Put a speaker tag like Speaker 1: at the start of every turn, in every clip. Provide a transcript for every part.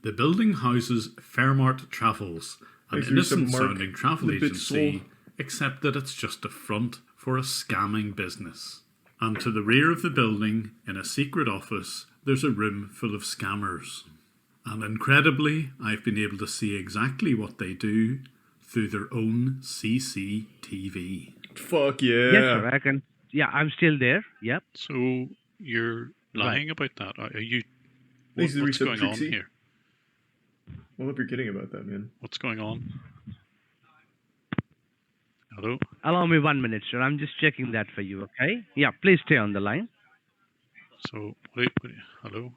Speaker 1: The building houses Fairmart Travels, an innocent-sounding travel agency, except that it's just a front for a scamming business. And to the rear of the building, in a secret office, there's a room full of scammers. And incredibly, I've been able to see exactly what they do through their own CCTV.
Speaker 2: Fuck yeah.
Speaker 3: Yes, sir, I can. Yeah, I'm still there. Yep.
Speaker 4: So you're lying about that? Are you?
Speaker 2: Thanks to
Speaker 4: What's
Speaker 2: Reset
Speaker 4: going on
Speaker 2: Trixie.
Speaker 4: here?
Speaker 2: Well, if you're kidding about that, man.
Speaker 4: What's going on? Hello?
Speaker 3: Allow me 1 minute, sir. I'm just checking that for you, okay? Yeah, please stay on the line.
Speaker 4: So, hello?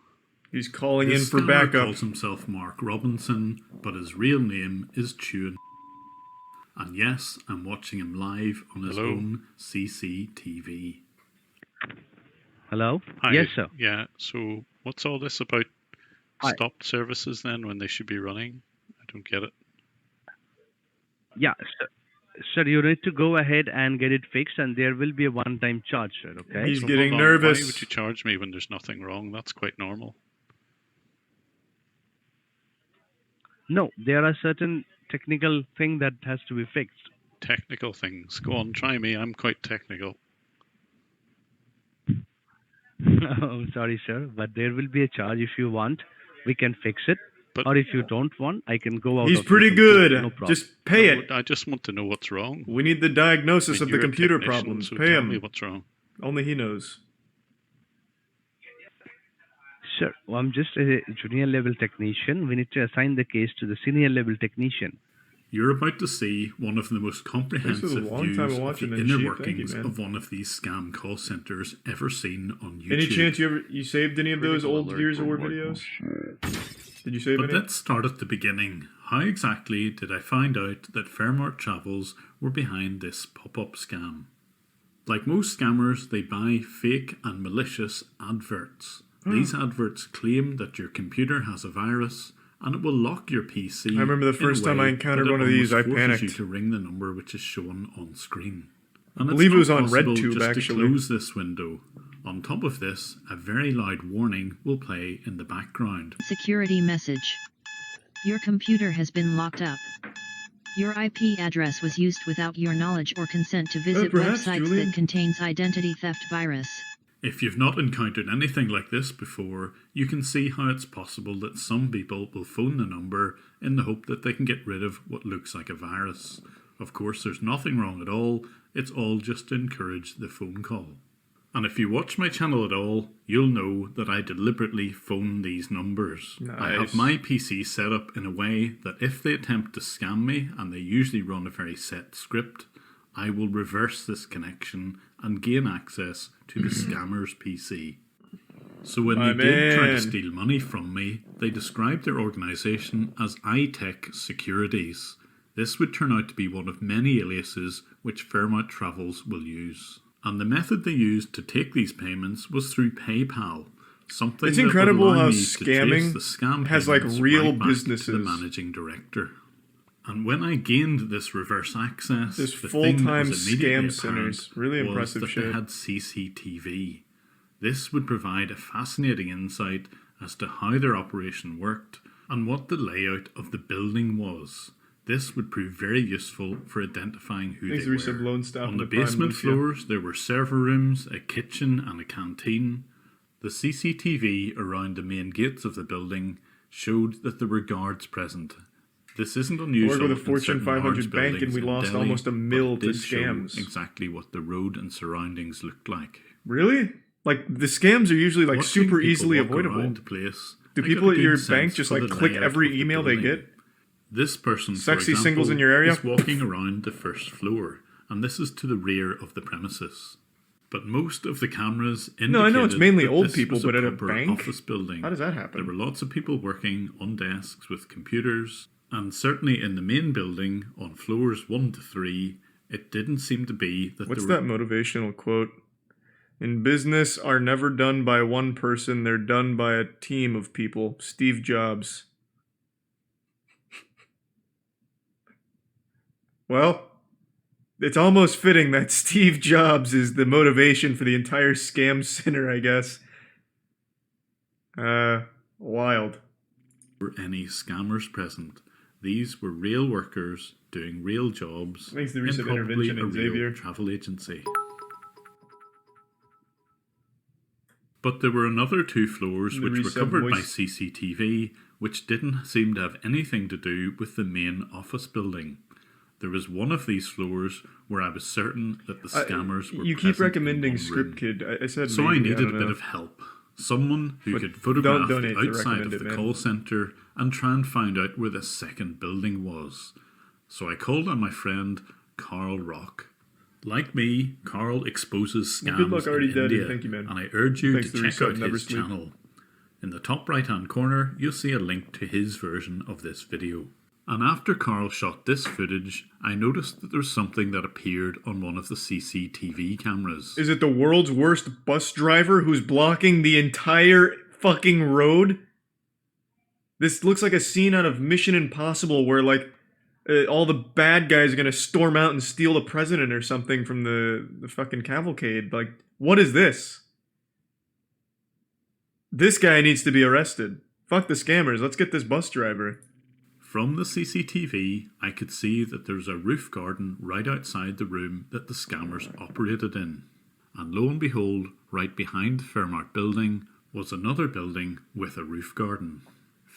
Speaker 2: He's calling
Speaker 1: This
Speaker 2: in for
Speaker 1: scammer
Speaker 2: backup.
Speaker 1: calls himself Mark Robinson, but his real name is Tune. And yes, I'm watching him live on his own CCTV.
Speaker 3: Hello?
Speaker 4: Hi.
Speaker 3: Yes, sir.
Speaker 4: Yeah, so what's all this about
Speaker 3: Hi.
Speaker 4: stopped services then when they should be running? I don't get it.
Speaker 3: Yeah, sir, you need to go ahead and get it fixed, and there will be a one-time charge, sir, okay?
Speaker 2: He's
Speaker 4: So
Speaker 2: getting
Speaker 4: hold on.
Speaker 2: nervous.
Speaker 4: Why would you charge me when there's nothing wrong? That's quite normal.
Speaker 3: No, there are certain technical thing that has to be fixed.
Speaker 4: Technical things. Go on, try me. I'm quite technical.
Speaker 3: I'm sorry, sir, but there will be a charge if you want. We can fix it.
Speaker 4: But
Speaker 3: or if you don't want, I can go out.
Speaker 2: He's
Speaker 3: of the
Speaker 2: pretty
Speaker 3: computer,
Speaker 2: good.
Speaker 3: No problem.
Speaker 2: Just pay it.
Speaker 4: I just want to know what's wrong.
Speaker 2: We need the diagnosis of the
Speaker 4: You're a
Speaker 2: computer
Speaker 4: technician,
Speaker 2: problems.
Speaker 4: so
Speaker 2: Pay
Speaker 4: tell
Speaker 2: him.
Speaker 4: me what's wrong.
Speaker 2: Only he knows.
Speaker 3: Sir, well, I'm just a junior level technician. We need to assign the case to the senior level technician.
Speaker 1: You're about to see one of the most comprehensive
Speaker 2: long
Speaker 1: views
Speaker 2: time of
Speaker 1: of
Speaker 2: watching
Speaker 1: the
Speaker 2: that
Speaker 1: inner
Speaker 2: shit.
Speaker 1: workings
Speaker 2: Thank you, man.
Speaker 1: of one of these scam call centers ever seen on YouTube.
Speaker 2: Any chance you saved any of those old Gears of War videos? Did you save
Speaker 1: But
Speaker 2: any?
Speaker 1: let's start at the beginning. How exactly did I find out that Fairmart Travels were behind this pop-up scam? Like most scammers, they buy fake and malicious adverts. These adverts claim that your computer has a virus and it will lock your PC.
Speaker 2: I remember the first time I encountered one of these, I panicked.
Speaker 1: You to ring the number which is shown on screen. And
Speaker 2: I believe it was on
Speaker 1: possible
Speaker 2: RedTube,
Speaker 1: just
Speaker 2: actually.
Speaker 1: to close this window. On top of this, a very loud warning will play in the background.
Speaker 5: Security message. Your computer has been locked up. Your IP address was used without your knowledge or consent to visit
Speaker 2: perhaps,
Speaker 5: websites
Speaker 2: Julian.
Speaker 5: that contains identity theft virus.
Speaker 1: If you've not encountered anything like this before, you can see how it's possible that some people will phone the number in the hope that they can get rid of what looks like a virus. Of course, there's nothing wrong at all. It's all just to encourage the phone call. And if you watch my channel at all, you'll know that I deliberately phone these numbers. I have my PC set up in a way that if they attempt to scam me, and they usually run a very set script, I will reverse this connection and gain access to the scammer's PC. So when they did try to steal money from me, they described their organisation as iTech Securities. This would turn out to be one of many aliases which Fairmont Travels will use. And the method they used to take these payments was through PayPal. Something
Speaker 2: It's
Speaker 1: that
Speaker 2: incredible
Speaker 1: would allow
Speaker 2: how
Speaker 1: me to trace
Speaker 2: scamming
Speaker 1: the scam
Speaker 2: has, like,
Speaker 1: payments
Speaker 2: real
Speaker 1: right back
Speaker 2: businesses.
Speaker 1: to the managing director. And when I gained this reverse access,
Speaker 2: This
Speaker 1: the thing that
Speaker 2: full-time
Speaker 1: was immediately
Speaker 2: scam centers.
Speaker 1: apparent
Speaker 2: Really
Speaker 1: was
Speaker 2: impressive
Speaker 1: that
Speaker 2: shit.
Speaker 1: they had CCTV. This would provide a fascinating insight as to how their operation worked and what the layout of the building was. This would prove very useful for identifying who
Speaker 2: Thanks
Speaker 1: they
Speaker 2: to Resub
Speaker 1: were.
Speaker 2: Lone Staff
Speaker 1: On
Speaker 2: and
Speaker 1: the
Speaker 2: the Prime
Speaker 1: basement
Speaker 2: Lucia.
Speaker 1: floors, there were server rooms, a kitchen and a canteen. The CCTV around the main gates of the building showed that there were guards present. This isn't unusual.
Speaker 2: Or with a
Speaker 1: in
Speaker 2: Fortune
Speaker 1: certain
Speaker 2: 500
Speaker 1: large
Speaker 2: bank and
Speaker 1: buildings
Speaker 2: we
Speaker 1: in
Speaker 2: lost
Speaker 1: Delhi,
Speaker 2: almost $1 million
Speaker 1: but it
Speaker 2: to
Speaker 1: did show
Speaker 2: scams.
Speaker 1: exactly what the road and surroundings looked like.
Speaker 2: Really? Like, the scams are usually, like,
Speaker 1: Watching
Speaker 2: super
Speaker 1: people
Speaker 2: easily
Speaker 1: walk
Speaker 2: avoidable.
Speaker 1: around the place,
Speaker 2: Do
Speaker 1: I
Speaker 2: people
Speaker 1: got a
Speaker 2: at
Speaker 1: good
Speaker 2: your
Speaker 1: sense
Speaker 2: bank just,
Speaker 1: for
Speaker 2: like,
Speaker 1: the
Speaker 2: click
Speaker 1: layout
Speaker 2: every
Speaker 1: of the
Speaker 2: email they
Speaker 1: building.
Speaker 2: get?
Speaker 1: This person,
Speaker 2: Sexy
Speaker 1: for example,
Speaker 2: singles in your area?
Speaker 1: is walking around the first floor, and this is to the rear of the premises. But most of the cameras indicated
Speaker 2: No, I know it's mainly
Speaker 1: that
Speaker 2: old
Speaker 1: this
Speaker 2: people,
Speaker 1: was
Speaker 2: but at a
Speaker 1: proper
Speaker 2: bank?
Speaker 1: office building.
Speaker 2: How does that happen?
Speaker 1: There were lots of people working on desks with computers, and certainly in the main building, on floors 1 to 3, it didn't seem to be that
Speaker 2: What's
Speaker 1: there
Speaker 2: that motivational quote? In business are never done by one person, they're done by a team of people. Steve Jobs. Well, it's almost fitting that Steve Jobs is the motivation for the entire scam center, I guess. Wild.
Speaker 1: were any scammers present. These were real workers doing real jobs
Speaker 2: Thanks to the
Speaker 1: in
Speaker 2: recent
Speaker 1: probably
Speaker 2: intervention
Speaker 1: a
Speaker 2: in
Speaker 1: real
Speaker 2: Xavier.
Speaker 1: travel agency. But there were another 2 floors
Speaker 2: The
Speaker 1: which were
Speaker 2: recent
Speaker 1: covered by
Speaker 2: moist-
Speaker 1: CCTV, which didn't seem to have anything to do with the main office building. There was one of these floors where I was certain that the scammers were
Speaker 2: You keep
Speaker 1: present
Speaker 2: recommending
Speaker 1: in one room.
Speaker 2: Script Kid. I said
Speaker 1: So
Speaker 2: maybe,
Speaker 1: I needed a
Speaker 2: don't
Speaker 1: bit
Speaker 2: know.
Speaker 1: of help. Someone who
Speaker 2: But
Speaker 1: could
Speaker 2: don't
Speaker 1: photograph
Speaker 2: donate
Speaker 1: the
Speaker 2: to
Speaker 1: outside
Speaker 2: recommend
Speaker 1: of
Speaker 2: it,
Speaker 1: the
Speaker 2: man.
Speaker 1: call centre and try and find out where the second building was. So I called on my friend Carl Rock. Like me, Carl exposes
Speaker 2: Well,
Speaker 1: scams
Speaker 2: good luck, already
Speaker 1: in
Speaker 2: dead, and
Speaker 1: India,
Speaker 2: thank you, man.
Speaker 1: and I urge you
Speaker 2: Thanks
Speaker 1: to
Speaker 2: to
Speaker 1: check
Speaker 2: Reset
Speaker 1: out
Speaker 2: Never
Speaker 1: his
Speaker 2: Sleep.
Speaker 1: channel. In the top right hand corner, you'll see a link to his version of this video. And after Carl shot this footage, I noticed that there was something that appeared on one of the CCTV cameras.
Speaker 2: Is it the world's worst bus driver who's blocking the entire fucking road? This looks like a scene out of Mission Impossible where, like, all the bad guys are gonna storm out and steal the president or something from the fucking cavalcade. Like, what is this? This guy needs to be arrested. Fuck the scammers. Let's get this bus driver.
Speaker 1: From the CCTV, I could see that there's a roof garden right outside the room that the scammers operated in. And lo and behold, right behind the Fairmart building was another building with a roof garden.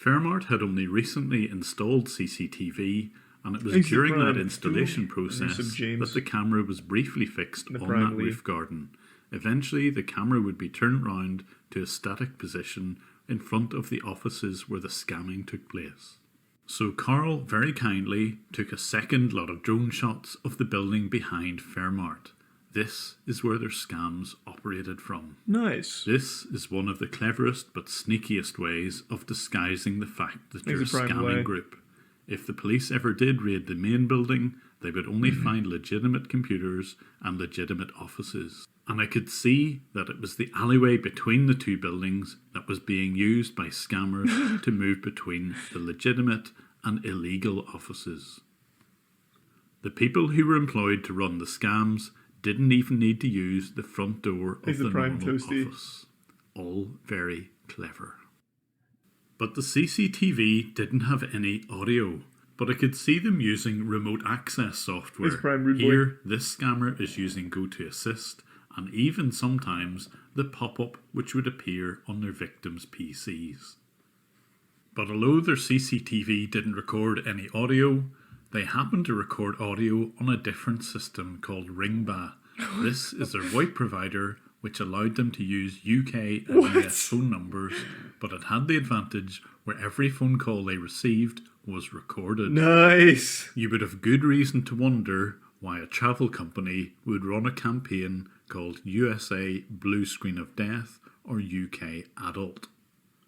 Speaker 1: Fairmart had only recently installed CCTV, and it was
Speaker 2: Thanks to
Speaker 1: during
Speaker 2: Prime
Speaker 1: that installation
Speaker 2: too.
Speaker 1: process
Speaker 2: There's some James.
Speaker 1: that the camera was briefly fixed
Speaker 2: The
Speaker 1: on
Speaker 2: Prime
Speaker 1: that
Speaker 2: Lee.
Speaker 1: roof garden. Eventually, the camera would be turned round to a static position in front of the offices where the scamming took place. So Carl very kindly took a second lot of drone shots of the building behind Fairmart. This is where their scams operated from.
Speaker 2: Nice.
Speaker 1: This is one of the cleverest but sneakiest ways of disguising the fact that you're a
Speaker 2: Thanks to Prime
Speaker 1: scamming
Speaker 2: Way.
Speaker 1: group. If the police ever did raid the main building, they would only
Speaker 2: Mm-hmm.
Speaker 1: find legitimate computers and legitimate offices. And I could see that it was the alleyway between the 2 buildings that was being used by scammers to move between the legitimate and illegal offices. The people who were employed to run the scams didn't even need to use the front door of
Speaker 2: Thanks to
Speaker 1: the
Speaker 2: Prime
Speaker 1: normal
Speaker 2: Toasty.
Speaker 1: office. All very clever. But the CCTV didn't have any audio, but I could see them using remote access software.
Speaker 2: Thanks, Prime Rude Boy.
Speaker 1: Here, this scammer is using Go to Assist, and even sometimes the pop-up which would appear on their victims' PCs. But although their CCTV didn't record any audio, they happened to record audio on a different system called Ringba. This is their VoIP provider, which allowed them to use UK and US phone numbers, but it had the advantage where every phone call they received was recorded.
Speaker 2: Nice.
Speaker 1: You would have good reason to wonder why a travel company would run a campaign called USA Blue Screen of Death or UK Adult.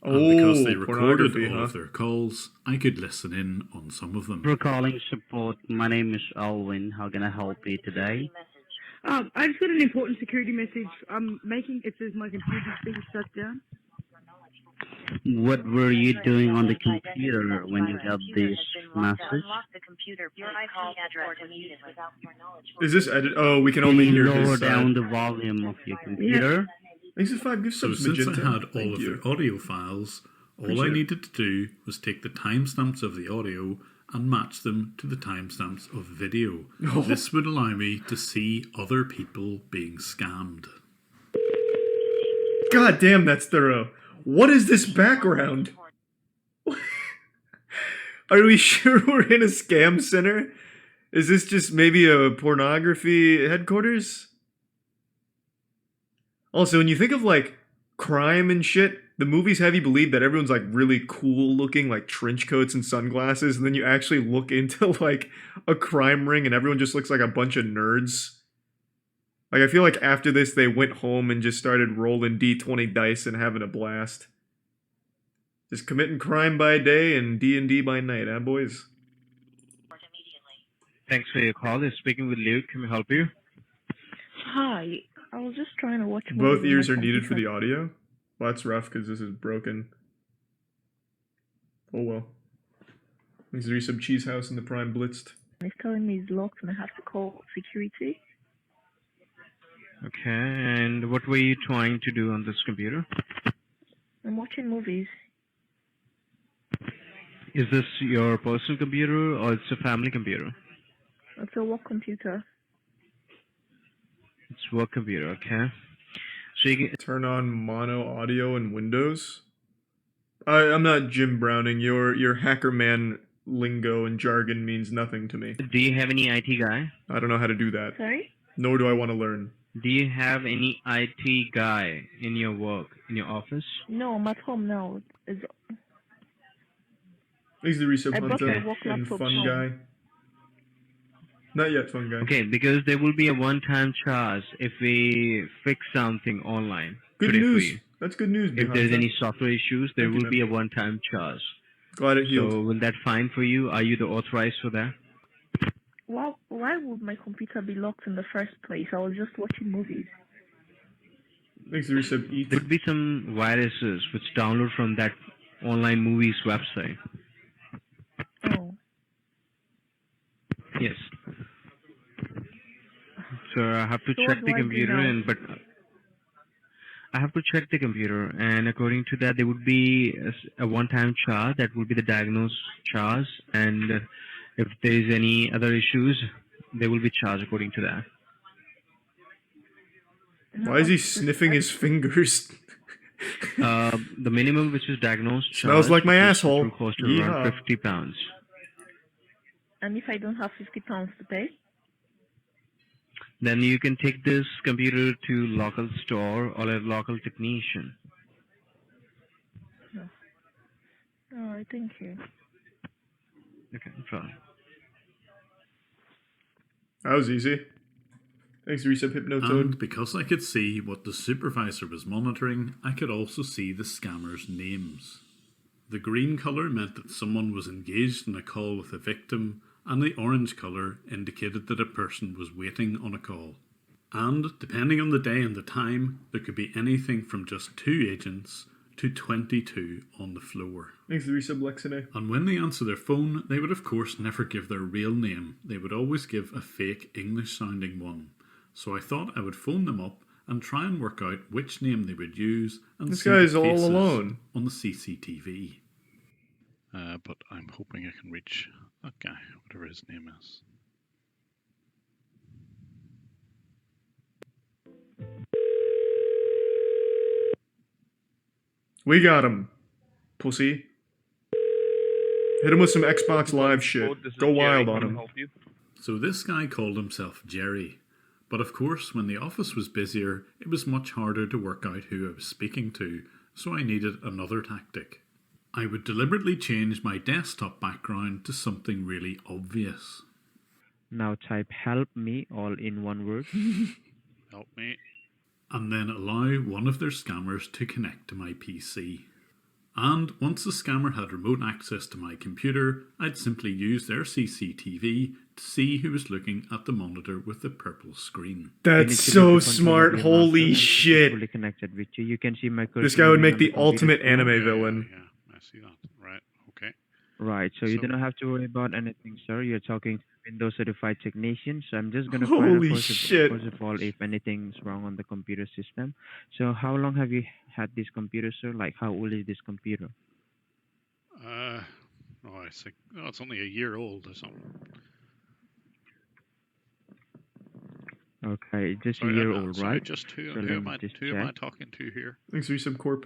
Speaker 1: And because they recorded
Speaker 2: pornography,
Speaker 1: all
Speaker 2: huh?
Speaker 1: of their calls, I could listen in on some of them.
Speaker 6: For calling support, my name is Alwyn. How can I help you today?
Speaker 7: I just got an important security message. It says my computer's being shut down.
Speaker 6: What were you doing on the computer when you got this message?
Speaker 2: Is this edit? Oh, we can
Speaker 6: Can
Speaker 2: only
Speaker 6: you
Speaker 2: hear
Speaker 6: lower
Speaker 2: his
Speaker 6: down
Speaker 2: side.
Speaker 6: the volume of your computer?
Speaker 2: Thanks to 5 gift
Speaker 1: So
Speaker 2: subs,
Speaker 1: since
Speaker 2: Magenta.
Speaker 1: I had all
Speaker 2: Thank
Speaker 1: of
Speaker 2: you.
Speaker 1: their audio files, all
Speaker 2: Appreciate
Speaker 1: I
Speaker 2: it.
Speaker 1: needed to do was take the timestamps of the audio and match them to the timestamps of video.
Speaker 2: Oh.
Speaker 1: This would allow me to see other people being scammed.
Speaker 2: God damn, that's thorough. What is this background? Are we sure we're in a scam center? Is this just maybe a pornography headquarters? Also, when you think of like crime and shit, the movies have you believe that everyone's like really cool looking, like trench coats and sunglasses, and then you actually look into like a crime ring and everyone just looks like a bunch of nerds. Like, I feel like after this, they went home and just started rolling D20 dice and having a blast. Just committing crime by day and D&D by night, huh, boys?
Speaker 3: Thanks for your call. You're speaking with Luke. Can we help you?
Speaker 8: Hi, I was just trying to watch. a
Speaker 2: Both
Speaker 8: movie on
Speaker 2: ears
Speaker 8: my
Speaker 2: are needed for the
Speaker 8: computer.
Speaker 2: audio? Well, that's rough because this is broken. Oh well. Is there some cheese house in the Prime Blitzed?
Speaker 8: It's telling me it's locked and I have to call security.
Speaker 3: Okay, and what were you trying to do on this computer?
Speaker 8: I'm watching movies.
Speaker 3: Is this your personal computer or it's a family computer?
Speaker 8: It's a work computer.
Speaker 3: It's work computer, okay. So you can,
Speaker 2: Turn on mono audio in Windows. I'm not Jim Browning. Your hacker man lingo and jargon means nothing to me.
Speaker 3: do you have any IT guy?
Speaker 2: I don't know how to do that.
Speaker 8: Sorry?
Speaker 2: Nor do I want to learn.
Speaker 3: Do you have any IT guy in your work, in your office?
Speaker 8: No, I'm at home now.
Speaker 2: Thanks to Resub
Speaker 8: I brought
Speaker 2: Hunter
Speaker 8: my work
Speaker 2: and
Speaker 8: laptop
Speaker 2: Fun
Speaker 8: home.
Speaker 2: Guy. Not yet, Fun Guy.
Speaker 3: Okay, because there will be a one-time charge if we fix something online.
Speaker 2: Good
Speaker 3: today for
Speaker 2: news.
Speaker 3: you.
Speaker 2: That's good news,
Speaker 3: If there's
Speaker 2: Hunter.
Speaker 3: any software issues, there
Speaker 2: Thank you,
Speaker 3: will be a
Speaker 2: man.
Speaker 3: one-time charge.
Speaker 2: Glad it healed.
Speaker 3: So will that fine for you? Are you the authorized for that?
Speaker 8: Why would my computer be locked in the first place? I was just watching movies.
Speaker 2: Thanks to Resub Eat.
Speaker 3: There could be some viruses which download from that online movies website.
Speaker 8: Oh.
Speaker 3: Yes. So I have to
Speaker 8: So
Speaker 3: check
Speaker 8: what
Speaker 3: the
Speaker 8: do I do
Speaker 3: computer
Speaker 8: now?
Speaker 3: but I have to check the computer, and according to that, there would be a one-time charge. That would be the diagnosed charge, and if there is any other issues, they will be charged according to that.
Speaker 2: Why is he sniffing his fingers?
Speaker 3: The minimum which is diagnosed
Speaker 2: Smells
Speaker 3: charge,
Speaker 2: like my
Speaker 3: which
Speaker 2: asshole.
Speaker 3: will cost you
Speaker 2: Yeehaw.
Speaker 3: around £50.
Speaker 8: And if I don't have £50 to pay?
Speaker 3: Then you can take this computer to local store or a local technician.
Speaker 8: No. Alright, thank you.
Speaker 3: Okay, fine.
Speaker 2: That was easy. Thanks to Resub Hypnotoad.
Speaker 1: And because I could see what the supervisor was monitoring, I could also see the scammers' names. The green colour meant that someone was engaged in a call with a victim, and the orange colour indicated that a person was waiting on a call. And, depending on the day and the time, there could be anything from just 2 agents to 22 on the floor.
Speaker 2: Thanks to Resub Lexine.
Speaker 1: And when they answer their phone, they would of course never give their real name. They would always give a fake English-sounding one. So I thought I would phone them up and try and work out which name they would use and
Speaker 2: This
Speaker 1: see
Speaker 2: guy's
Speaker 1: the
Speaker 2: all
Speaker 1: faces
Speaker 2: alone.
Speaker 1: on the CCTV.
Speaker 4: But I'm hoping I can reach that guy, whatever his name is.
Speaker 2: We got him, pussy. Hit him with some Xbox Live shit. Go wild on him.
Speaker 1: So this guy called himself Jerry. But of course, when the office was busier, it was much harder to work out who I was speaking to, so I needed another tactic. I would deliberately change my desktop background to something really obvious.
Speaker 3: Now type help me all in one word.
Speaker 4: Help me.
Speaker 1: And then allow one of their scammers to connect to my PC. And once the scammer had remote access to my computer, I'd simply use their CCTV to see who was looking at the monitor with the purple screen.
Speaker 2: That's so smart. Holy shit.
Speaker 3: Fully connected with you. You can see my
Speaker 2: This guy would make
Speaker 3: on the
Speaker 2: the
Speaker 3: computer
Speaker 2: ultimate
Speaker 3: screen.
Speaker 2: anime villain.
Speaker 4: Yeah, I see that. Right, okay.
Speaker 3: Right, so you
Speaker 4: So-
Speaker 3: don't have to worry about anything, sir. You're talking to Windows certified technician, so I'm just gonna find out
Speaker 2: Holy
Speaker 3: first
Speaker 2: shit.
Speaker 3: of all if anything's wrong on the computer system. So how long have you had this computer, sir? Like how old is this computer?
Speaker 4: I think it's only a year old or something.
Speaker 3: Okay, just
Speaker 4: Sorry,
Speaker 3: a year
Speaker 4: I'm-
Speaker 3: old,
Speaker 4: sorry,
Speaker 3: right?
Speaker 4: just who
Speaker 3: So
Speaker 4: am
Speaker 3: let
Speaker 4: I?
Speaker 3: me just
Speaker 4: Who am I
Speaker 3: check.
Speaker 4: talking to here?
Speaker 2: Thanks to Resub Corp.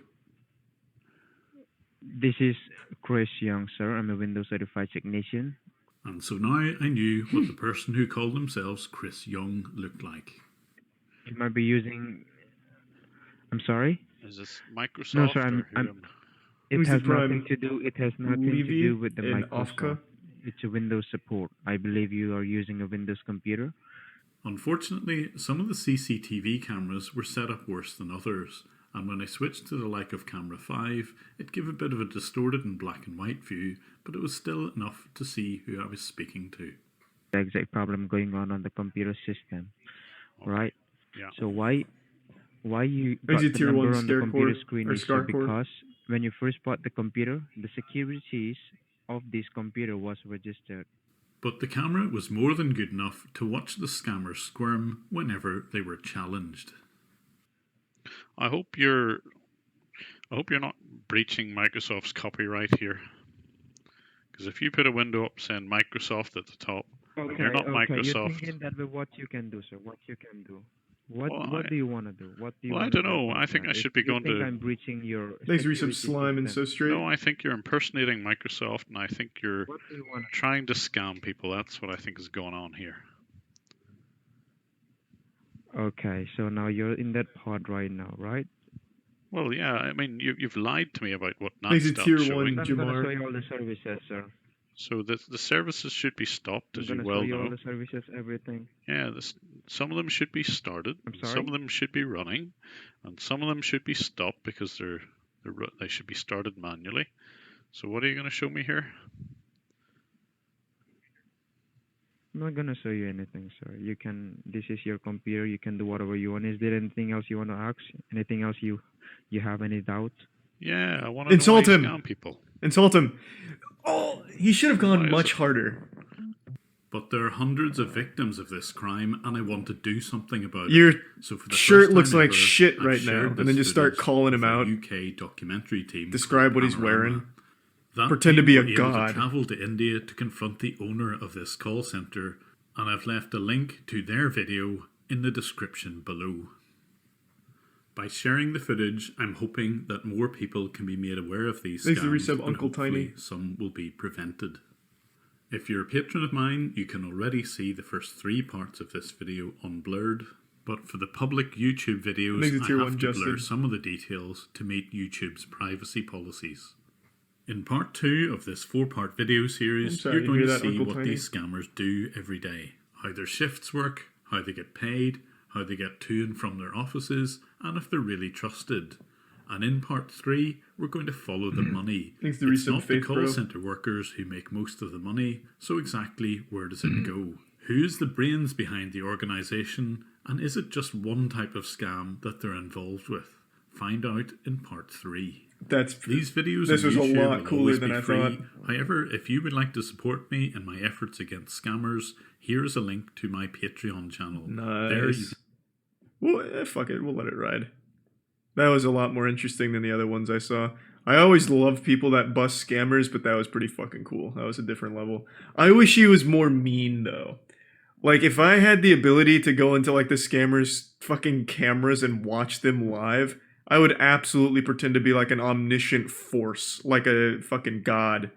Speaker 3: This is Chris Young, sir. I'm a Windows certified technician.
Speaker 1: And so now I knew what the person who called themselves Chris Young looked like.
Speaker 3: You might be using. I'm sorry.
Speaker 4: Is this Microsoft?
Speaker 3: No, sir.
Speaker 4: or who
Speaker 3: It
Speaker 2: Who's the
Speaker 3: has
Speaker 2: prime?
Speaker 3: nothing to do. It has nothing to
Speaker 2: Levy
Speaker 3: do with the
Speaker 2: and
Speaker 3: Microsoft.
Speaker 2: Ofka?
Speaker 3: It's a Windows support. I believe you are using a Windows computer.
Speaker 1: Unfortunately, some of the CCTV cameras were set up worse than others, and when I switched to the like of camera 5, it gave a bit of a distorted and black and white view, but it was still enough to see who I was speaking to.
Speaker 3: The exact problem going on the computer system,
Speaker 4: Okay.
Speaker 3: right?
Speaker 4: Yeah.
Speaker 3: So why you
Speaker 2: Is
Speaker 3: got
Speaker 2: it
Speaker 3: the
Speaker 2: tier
Speaker 3: number
Speaker 2: 1
Speaker 3: on the
Speaker 2: scare
Speaker 3: computer
Speaker 2: cord
Speaker 3: screen
Speaker 2: or
Speaker 3: is
Speaker 2: scar
Speaker 3: so
Speaker 2: cord?
Speaker 3: because when you first bought the computer, the securities of this computer was registered.
Speaker 1: But the camera was more than good enough to watch the scammers squirm whenever they were challenged.
Speaker 4: I hope you're not breaching Microsoft's copyright here. Because if you put a window up saying Microsoft at the top, and
Speaker 3: Okay,
Speaker 4: you're not
Speaker 3: okay. You're
Speaker 4: Microsoft,
Speaker 3: thinking that way. What you can do, sir? What you can do?
Speaker 4: well,
Speaker 3: What do you want to do? What do you
Speaker 4: well, I
Speaker 3: want to
Speaker 4: don't
Speaker 3: do
Speaker 4: know.
Speaker 3: about
Speaker 4: I think
Speaker 3: that?
Speaker 4: I
Speaker 3: If
Speaker 4: should be
Speaker 3: you
Speaker 4: going
Speaker 3: think
Speaker 4: to.
Speaker 3: I'm breaching your
Speaker 2: Thanks, Resub
Speaker 3: security
Speaker 2: Slime and
Speaker 3: system,
Speaker 2: So Straight.
Speaker 4: No, I think you're impersonating Microsoft, and I think you're
Speaker 3: what do you want?
Speaker 4: trying to scam people. That's what I think is going on here.
Speaker 3: Okay, so now you're in that pod right now, right?
Speaker 4: Well, yeah, I mean, you've lied to me about what not
Speaker 2: Thanks to
Speaker 4: stopped
Speaker 2: Tier
Speaker 4: showing.
Speaker 2: 1,
Speaker 3: I'm gonna show
Speaker 2: Jamar.
Speaker 3: you all the services, sir.
Speaker 4: So the services should be stopped,
Speaker 3: I'm
Speaker 4: as you
Speaker 3: gonna show
Speaker 4: well
Speaker 3: you all
Speaker 4: know.
Speaker 3: the services, everything.
Speaker 4: Yeah, some of them should be started,
Speaker 3: I'm
Speaker 4: and
Speaker 3: sorry?
Speaker 4: some of them should be running, and some of them should be stopped because they should be started manually. So what are you going to show me here?
Speaker 3: I'm not gonna show you anything, sir. You can. This is your computer. You can do whatever you want. Is there anything else you want to ask? Anything else you have any doubt?
Speaker 4: Yeah, I want to know why
Speaker 2: Insult
Speaker 4: you
Speaker 2: him.
Speaker 4: scam people.
Speaker 2: Insult him. Oh, he should have
Speaker 4: Why
Speaker 2: gone
Speaker 4: is
Speaker 2: much
Speaker 4: it-
Speaker 2: harder.
Speaker 1: But there are hundreds of victims of this crime, and I want to do something about
Speaker 2: Your
Speaker 1: it. So for the
Speaker 2: shirt
Speaker 1: first
Speaker 2: looks
Speaker 1: time
Speaker 2: like
Speaker 1: ever,
Speaker 2: shit
Speaker 1: I've
Speaker 2: right
Speaker 1: shared
Speaker 2: now, and
Speaker 1: this
Speaker 2: then just start
Speaker 1: footage
Speaker 2: calling him
Speaker 1: with a
Speaker 2: out.
Speaker 1: UK documentary team.
Speaker 2: Describe what he's
Speaker 1: Panorama.
Speaker 2: wearing.
Speaker 1: That
Speaker 2: Pretend to
Speaker 1: team
Speaker 2: be a
Speaker 1: were able
Speaker 2: god.
Speaker 1: to travel to India to confront the owner of this call centre, and I've left a link to their video in the description below. By sharing the footage, I'm hoping that more people can be made aware of these
Speaker 2: Thanks to
Speaker 1: scams,
Speaker 2: resub
Speaker 1: and
Speaker 2: Uncle
Speaker 1: hopefully
Speaker 2: Tiny.
Speaker 1: some will be prevented. If you're a patron of mine, you can already see the first 3 parts of this video unblurred, but for the public YouTube videos,
Speaker 2: Thanks to
Speaker 1: I
Speaker 2: Tier
Speaker 1: have
Speaker 2: 1
Speaker 1: to blur
Speaker 2: Justin.
Speaker 1: some of the details to meet YouTube's privacy policies. In part 2 of this 4-part video
Speaker 2: I'm
Speaker 1: series,
Speaker 2: sorry
Speaker 1: you're
Speaker 2: to
Speaker 1: going
Speaker 2: hear
Speaker 1: to
Speaker 2: that,
Speaker 1: see
Speaker 2: Uncle
Speaker 1: what
Speaker 2: Tiny.
Speaker 1: these scammers do every day, how their shifts work, how they get paid, how they get to and from their offices, and if they're really trusted. And in part 3, we're going to follow the money.
Speaker 2: Thanks to
Speaker 1: It's
Speaker 2: resub
Speaker 1: not the
Speaker 2: Faith
Speaker 1: call
Speaker 2: Bro.
Speaker 1: centre workers who make most of the money, so exactly where does it go? Who's the brains behind the organisation, and is it just one type of scam that they're involved with? Find out in part 3.
Speaker 2: That's
Speaker 1: These videos
Speaker 2: This
Speaker 1: on
Speaker 2: was a
Speaker 1: YouTube
Speaker 2: lot
Speaker 1: will
Speaker 2: cooler
Speaker 1: always
Speaker 2: than
Speaker 1: be
Speaker 2: I
Speaker 1: free.
Speaker 2: thought.
Speaker 1: However, if you would like to support me in my efforts against scammers, here is a link to my Patreon channel. There you
Speaker 2: nice. Well, fuck it. We'll let it ride. That was a lot more interesting than the other ones I saw. I always love people that bust scammers, but that was pretty fucking cool. That was a different level. I wish he was more mean, though. Like, if I had the ability to go into, like, the scammers' fucking cameras and watch them live, I would absolutely pretend to be, like, an omniscient force, like a fucking god,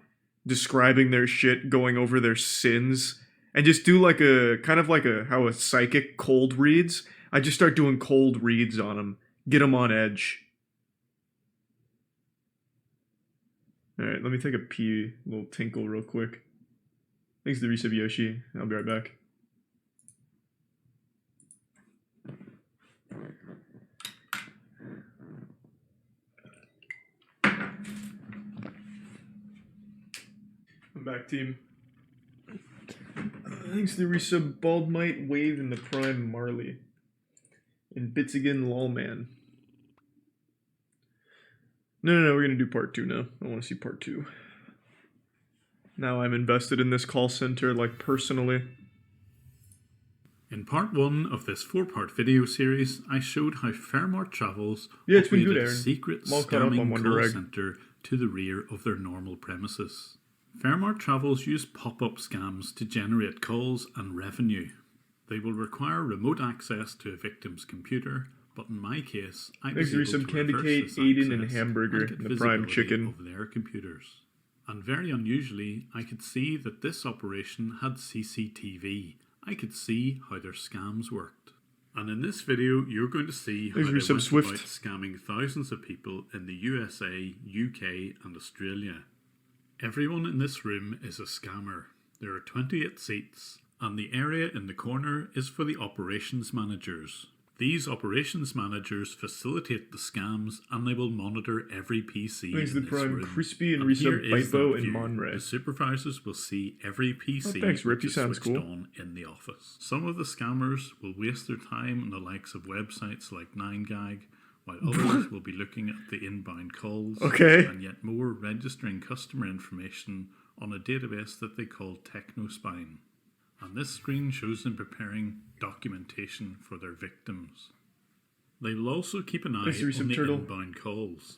Speaker 2: describing their shit, going over their sins, and just do, like, a, kind of like a, how a psychic cold reads. I just start doing cold reads on them, get them on edge. Alright, let me take a pee, little tinkle real quick. Thanks to the resub Yoshi. I'll be right back. I'm back, team. Thanks to the resub Baldmite, Wave, and the Prime Marley. And Bits Again Lawman. No, we're gonna do part 2 now. I wanna see part 2. Now I'm invested in this call center, like, personally.
Speaker 1: In part 1 of this 4-part video series, I showed how Fairmart Travels
Speaker 2: Yeah, it's been good,
Speaker 1: operated a
Speaker 2: Aaron.
Speaker 1: secret
Speaker 2: I'm all caught up on
Speaker 1: scamming
Speaker 2: Wonder
Speaker 1: call
Speaker 2: Egg.
Speaker 1: centre to the rear of their normal premises. Fairmart Travels use pop-up scams to generate calls and revenue. They will require remote access to a victim's computer, but in my case, I was
Speaker 2: Thanks to
Speaker 1: able
Speaker 2: resub
Speaker 1: to
Speaker 2: Candy
Speaker 1: reverse
Speaker 2: Kate,
Speaker 1: this
Speaker 2: Aiden, and
Speaker 1: access
Speaker 2: Hamburger,
Speaker 1: get
Speaker 2: and the Prime
Speaker 1: visibility
Speaker 2: Chicken.
Speaker 1: of their computers. And very unusually, I could see that this operation had CCTV. I could see how their scams worked. And in this video, you're going to see how
Speaker 2: Thanks
Speaker 1: they
Speaker 2: for
Speaker 1: went
Speaker 2: Swift.
Speaker 1: about scamming thousands of people in the USA, UK, and Australia. Everyone in this room is a scammer. There are 28 seats, and the area in the corner is for the operations managers. These operations managers facilitate the scams, and they will monitor every PC
Speaker 2: Thanks to
Speaker 1: in
Speaker 2: the
Speaker 1: this
Speaker 2: Prime
Speaker 1: room.
Speaker 2: Crispy and
Speaker 1: here
Speaker 2: resub
Speaker 1: is
Speaker 2: Bipo
Speaker 1: that
Speaker 2: and
Speaker 1: view.
Speaker 2: Monray.
Speaker 1: The supervisors will see every PC
Speaker 2: Oh, thanks,
Speaker 1: which
Speaker 2: Rippy.
Speaker 1: is
Speaker 2: Sounds
Speaker 1: switched
Speaker 2: cool.
Speaker 1: on in the office. Some of the scammers will waste their time on the likes of websites like 9gag, while others will be looking at the inbound calls,
Speaker 2: Okay.
Speaker 1: and yet more registering customer information on a database that they call TechnoSpine. And this screen shows them preparing documentation for their victims. They will also keep an eye
Speaker 2: Thanks,
Speaker 1: on
Speaker 2: Resub
Speaker 1: the
Speaker 2: Turtle.
Speaker 1: inbound calls.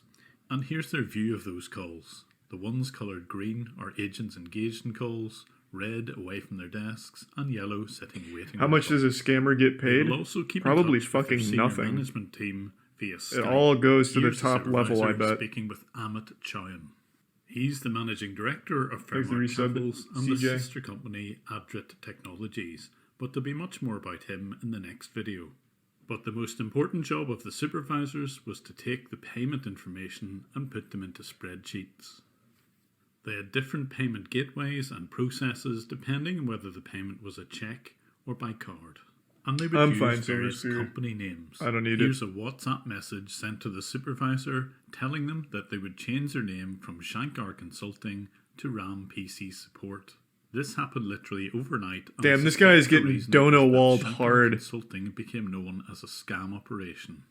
Speaker 1: And here's their view of those calls. The ones coloured green are agents engaged in calls, red away from their desks, and yellow sitting waiting.
Speaker 2: How much does a scammer get
Speaker 1: They
Speaker 2: paid?
Speaker 1: will also keep
Speaker 2: Probably
Speaker 1: in touch with their
Speaker 2: fucking
Speaker 1: senior
Speaker 2: nothing.
Speaker 1: management team via Skype.
Speaker 2: It all goes to the
Speaker 1: Here's
Speaker 2: top level, I
Speaker 1: supervisor
Speaker 2: bet.
Speaker 1: Speaking with Amit Chowan. He's the managing director of
Speaker 2: Thanks for
Speaker 1: Fairmont
Speaker 2: resub,
Speaker 1: Travels and the
Speaker 2: CJ.
Speaker 1: sister company Adrit Technologies, but there'll be much more about him in the next video. But the most important job of the supervisors was to take the payment information and put them into spreadsheets. They had different payment gateways and processes depending on whether the payment was a check or by card. And they would use various company names.
Speaker 2: I don't need
Speaker 1: Here's a WhatsApp message sent to the supervisor telling them that they would change their name from Shankar Consulting to RAM PC Support. This happened literally overnight. And
Speaker 2: Damn, this guy is getting dono-walled hard.
Speaker 1: Consulting became known as a scam operation.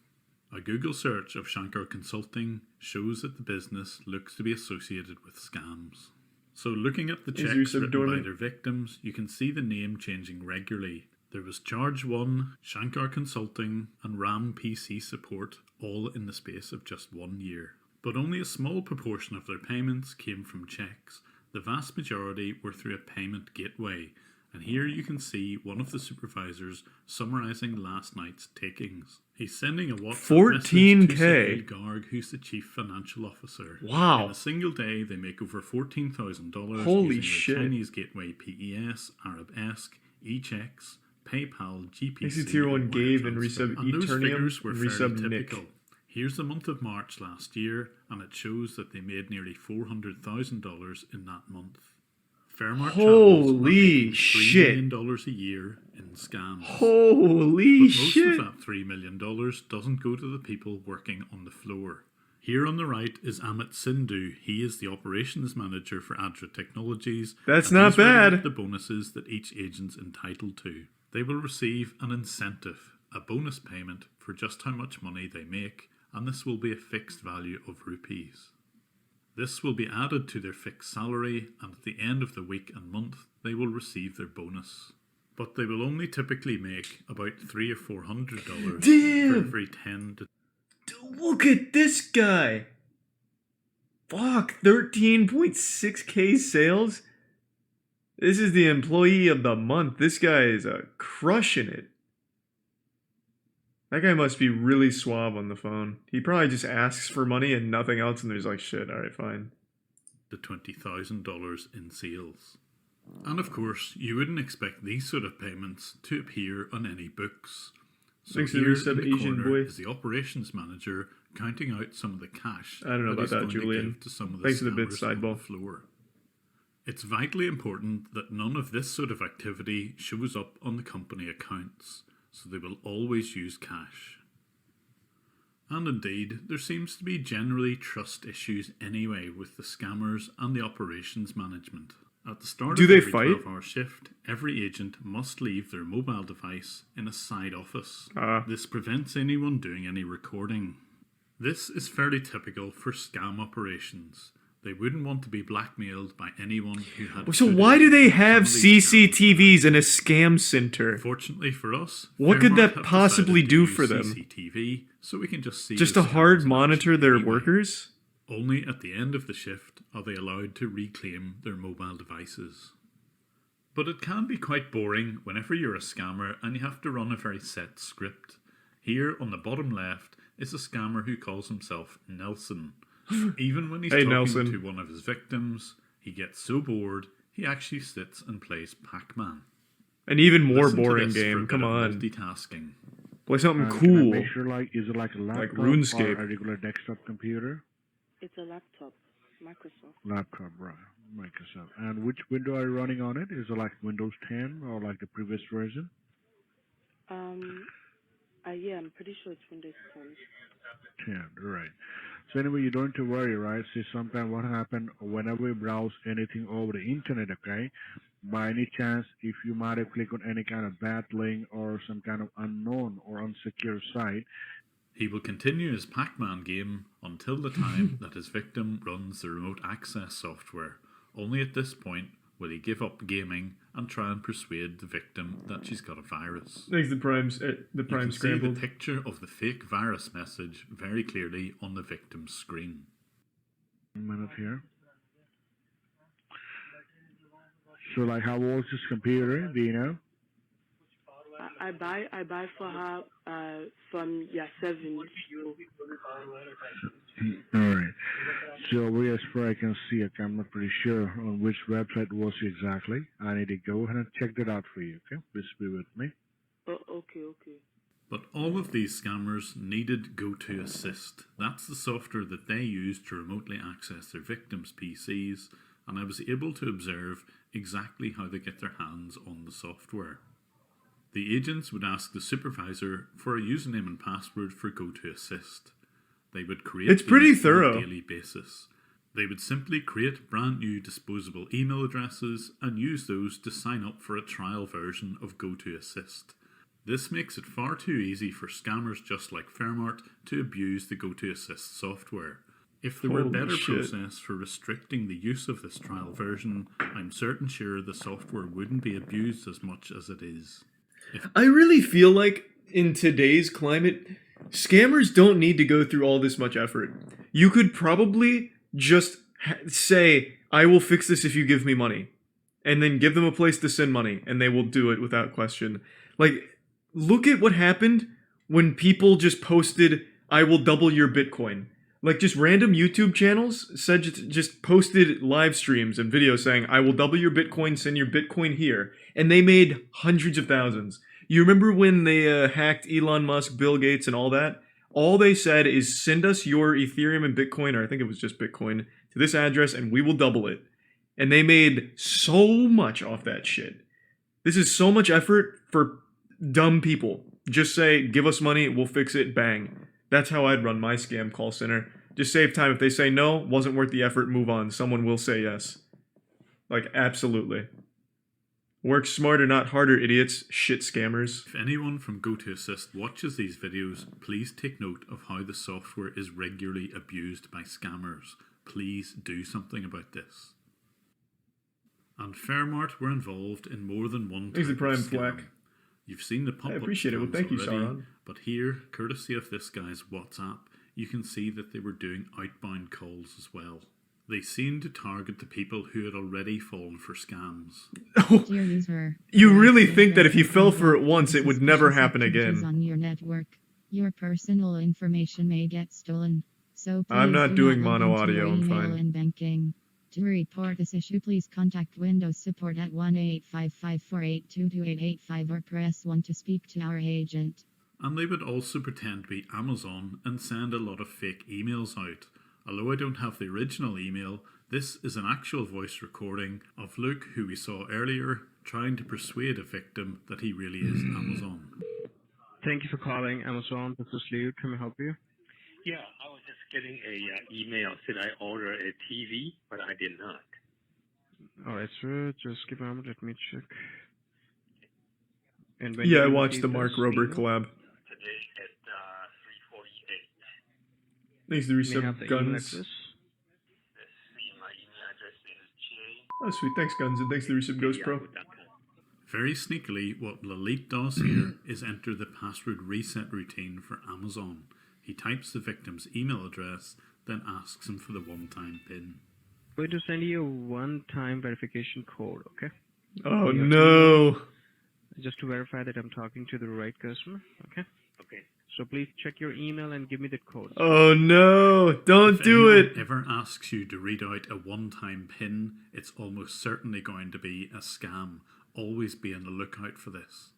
Speaker 1: A Google search of Shankar Consulting shows that the business looks to be associated with scams. So looking at the checks written by their victims, you can see the name changing regularly. There was Charge 1, Shankar Consulting, and RAM PC Support, all in the space of just 1 year. But only a small proportion of their payments came from checks. The vast majority were through a payment gateway. And here you can see one of the supervisors summarising last night's takings. He's sending a WhatsApp message to Sahil Garg, who's the chief financial officer.
Speaker 2: Wow.
Speaker 1: In a single day, they make over $14,000
Speaker 2: Holy
Speaker 1: using
Speaker 2: shit.
Speaker 1: the Chinese gateway PES, Arabesque, eChecks, PayPal, GPC,
Speaker 2: Tier 1
Speaker 1: and
Speaker 2: gave
Speaker 1: wire
Speaker 2: and
Speaker 1: transfer.
Speaker 2: resub
Speaker 1: And those
Speaker 2: Eternium
Speaker 1: figures were
Speaker 2: and
Speaker 1: fairly
Speaker 2: resub Nick.
Speaker 1: typical. Here's the month of March last year, and it shows that they made nearly $400,000 in that month. Fairmont
Speaker 2: Holy shit.
Speaker 1: $3 million a year in scams.
Speaker 2: Holy
Speaker 1: but
Speaker 2: shit.
Speaker 1: most of that $3 million doesn't go to the people working on the floor. Here on the right is Amit Sindhu. He is the operations manager for Adra Technologies.
Speaker 2: That's
Speaker 1: and
Speaker 2: not
Speaker 1: he's writing
Speaker 2: bad.
Speaker 1: up the bonuses that each agent's entitled to. They will receive an incentive, a bonus payment for just how much money they make, and this will be a fixed value of rupees. This will be added to their fixed salary, and at the end of the week and month, they will receive their bonus. But they will only typically make about $300 or $400 for every 10 to...
Speaker 2: Look at this guy. Fuck, 13.6k sales? This is the employee of the month. This guy is crushing it. That guy must be really suave on the phone. He probably just asks for money and nothing else, and there's like, shit, alright, fine.
Speaker 1: to $20,000 in sales. And of course, you wouldn't expect these sort of payments to appear on any books. So
Speaker 2: Thanks to
Speaker 1: here
Speaker 2: the
Speaker 1: in the
Speaker 2: Asian
Speaker 1: corner
Speaker 2: boy.
Speaker 1: is the operations manager counting out some of the cash
Speaker 2: I don't know about
Speaker 1: he's
Speaker 2: that,
Speaker 1: going to
Speaker 2: Julian.
Speaker 1: give to some of the
Speaker 2: Thanks for the bit,
Speaker 1: scammers on
Speaker 2: sideball.
Speaker 1: the floor. It's vitally important that none of this sort of activity shows up on the company accounts, so they will always use cash. And indeed, there seems to be generally trust issues anyway with the scammers and the operations management. At the start
Speaker 2: Do
Speaker 1: of
Speaker 2: they
Speaker 1: every
Speaker 2: fight?
Speaker 1: 12-hour shift, every agent must leave their mobile device in a side office. This prevents anyone doing any recording. This is fairly typical for scam operations. They wouldn't want to be blackmailed by anyone who had...
Speaker 2: So why do they
Speaker 1: footage of
Speaker 2: have
Speaker 1: some of these scams.
Speaker 2: CCTVs in a scam center?
Speaker 1: Fortunately for us,
Speaker 2: What could
Speaker 1: Fairmont
Speaker 2: that
Speaker 1: have
Speaker 2: possibly
Speaker 1: decided to
Speaker 2: do
Speaker 1: use
Speaker 2: for them?
Speaker 1: CCTV, so we can just see
Speaker 2: Just
Speaker 1: the
Speaker 2: to hard
Speaker 1: scammers in
Speaker 2: monitor
Speaker 1: action
Speaker 2: their
Speaker 1: anyway.
Speaker 2: workers?
Speaker 1: Only at the end of the shift are they allowed to reclaim their mobile devices. But it can be quite boring whenever you're a scammer and you have to run a very set script. Here on the bottom left is a scammer who calls himself Nelson. Even when he's
Speaker 2: Hey,
Speaker 1: talking
Speaker 2: Nelson.
Speaker 1: to one of his victims, he gets so bored he actually sits and plays Pac-Man.
Speaker 2: An even more
Speaker 1: Listen to
Speaker 2: boring
Speaker 1: this for a
Speaker 2: game,
Speaker 1: bit
Speaker 2: come
Speaker 1: of
Speaker 2: on.
Speaker 1: Multitasking.
Speaker 2: Play something
Speaker 3: Can I
Speaker 2: cool.
Speaker 3: make sure, like, is it like a laptop
Speaker 2: RuneScape.
Speaker 3: or a regular desktop computer?
Speaker 9: It's a laptop, Microsoft.
Speaker 3: Laptop, right. Microsoft. And which window are you running on it? Is it like Windows 10 or like the previous version?
Speaker 9: Yeah, I'm pretty sure it's Windows 10.
Speaker 3: 10, right. So anyway, you don't have to worry, right? See, sometimes what happens whenever you browse anything over the internet, okay? By any chance, if you might have clicked on any kind of bad link or some kind of unknown or unsecure site,
Speaker 1: He will continue his Pac-Man game until the time that his victim runs the remote access software. Only at this point will he give up gaming and try and persuade the victim that she's got a virus.
Speaker 2: Thanks the Prime
Speaker 1: You can see
Speaker 2: scrambled.
Speaker 1: the picture of the fake virus message very clearly on the victim's screen.
Speaker 3: 1 minute here.
Speaker 10: So, like, how old is this computer? Do you know?
Speaker 9: I buy for her from year 7.
Speaker 10: Alright. So, as far as I can see, I'm not pretty sure on which website it was exactly. I need to go ahead and check that out for you, okay? Please be with me.
Speaker 9: Oh, okay.
Speaker 1: But all of these scammers needed GoToAssist. That's the software that they use to remotely access their victims' PCs, and I was able to observe exactly how they get their hands on the software. The agents would ask the supervisor for a username and password for GoToAssist. They would create
Speaker 2: It's pretty
Speaker 1: these on
Speaker 2: thorough.
Speaker 1: a daily basis. They would simply create brand new disposable email addresses and use those to sign up for a trial version of GoToAssist. This makes it far too easy for scammers just like Fairmart to abuse the GoToAssist software. If there were a
Speaker 2: Holy
Speaker 1: better
Speaker 2: shit.
Speaker 1: process for restricting the use of this trial version, I'm certain sure the software wouldn't be abused as much as it is.
Speaker 2: I really feel like in today's climate, scammers don't need to go through all this much effort. You could probably just say, I will fix this if you give me money. And then give them a place to send money, and they will do it without question. Like, look at what happened when people just posted, I will double your Bitcoin. Like, just random YouTube channels said just posted live streams and videos saying, I will double your Bitcoin, send your Bitcoin here. And they made hundreds of thousands. You remember when they hacked Elon Musk, Bill Gates, and all that? All they said is, send us your Ethereum and Bitcoin, or I think it was just Bitcoin, to this address, and we will double it. And they made so much off that shit. This is so much effort for dumb people. Just say, give us money, we'll fix it, bang. That's how I'd run my scam call center. Just save time. If they say no, wasn't worth the effort, move on. Someone will say yes. Like, absolutely. Work smarter, not harder, idiots. Shit scammers.
Speaker 1: If anyone from GoToAssist watches these videos, please take note of how the software is regularly abused by scammers. Please do something about this. And Fairmart were involved in more than one
Speaker 2: Thanks to
Speaker 1: type
Speaker 2: Prime
Speaker 1: of scam.
Speaker 2: Flack.
Speaker 1: You've seen the pop-up
Speaker 2: I appreciate it. Well,
Speaker 1: scams
Speaker 2: thank you,
Speaker 1: already,
Speaker 2: Sauron.
Speaker 1: but here, courtesy of this guy's WhatsApp, you can see that they were doing outbound calls as well. They seemed to target the people who had already fallen for scams.
Speaker 5: Dear user,
Speaker 2: You really think that if you fell for it once, it would never happen again.
Speaker 5: On your network, your personal information may get stolen. So
Speaker 2: I'm
Speaker 5: please
Speaker 2: not
Speaker 5: do
Speaker 2: doing
Speaker 5: log
Speaker 2: mono
Speaker 5: into your
Speaker 2: audio, I'm
Speaker 5: email
Speaker 2: fine.
Speaker 5: and banking. To report this issue, please contact Windows Support at 1-855-482-2885 or press 1 to speak to our agent.
Speaker 1: And they would also pretend to be Amazon and send a lot of fake emails out. Although I don't have the original email, this is an actual voice recording of Luke, who we saw earlier, trying to persuade a victim that he really is Amazon.
Speaker 3: Thank you for calling Amazon. This is Leo. Can I help you?
Speaker 11: Yeah, I was just getting a email said I ordered a TV, but I did not.
Speaker 3: All right, sir. Just give a moment. Let me check. And when
Speaker 2: Yeah,
Speaker 3: did
Speaker 2: I
Speaker 3: you
Speaker 2: watched
Speaker 3: receive
Speaker 2: the Mark
Speaker 3: this
Speaker 2: Rober
Speaker 3: email?
Speaker 2: collab.
Speaker 11: Today at 3:48.
Speaker 2: Thanks to
Speaker 3: May I
Speaker 2: resub
Speaker 3: have the email
Speaker 2: Guns.
Speaker 3: address?
Speaker 11: Let's see, my email address is J.
Speaker 2: Oh, sweet. Thanks, Guns, and thanks to resub Ghost Pro.
Speaker 1: Very sneakily, what Lalit does here is enter the password reset routine for Amazon. He types the victim's email address, then asks him for the one-time PIN.
Speaker 3: Going to send you a one-time verification code, okay?
Speaker 2: Oh,
Speaker 3: You have
Speaker 2: no.
Speaker 3: to- just to verify that I'm talking to the right customer, okay?
Speaker 11: Okay.
Speaker 3: So please check your email and give me the code.
Speaker 2: Oh, no. Don't
Speaker 1: If
Speaker 2: do
Speaker 1: anyone
Speaker 2: it.
Speaker 1: ever asks you to read out a one-time PIN, it's almost certainly going to be a scam. Always be on the lookout for this.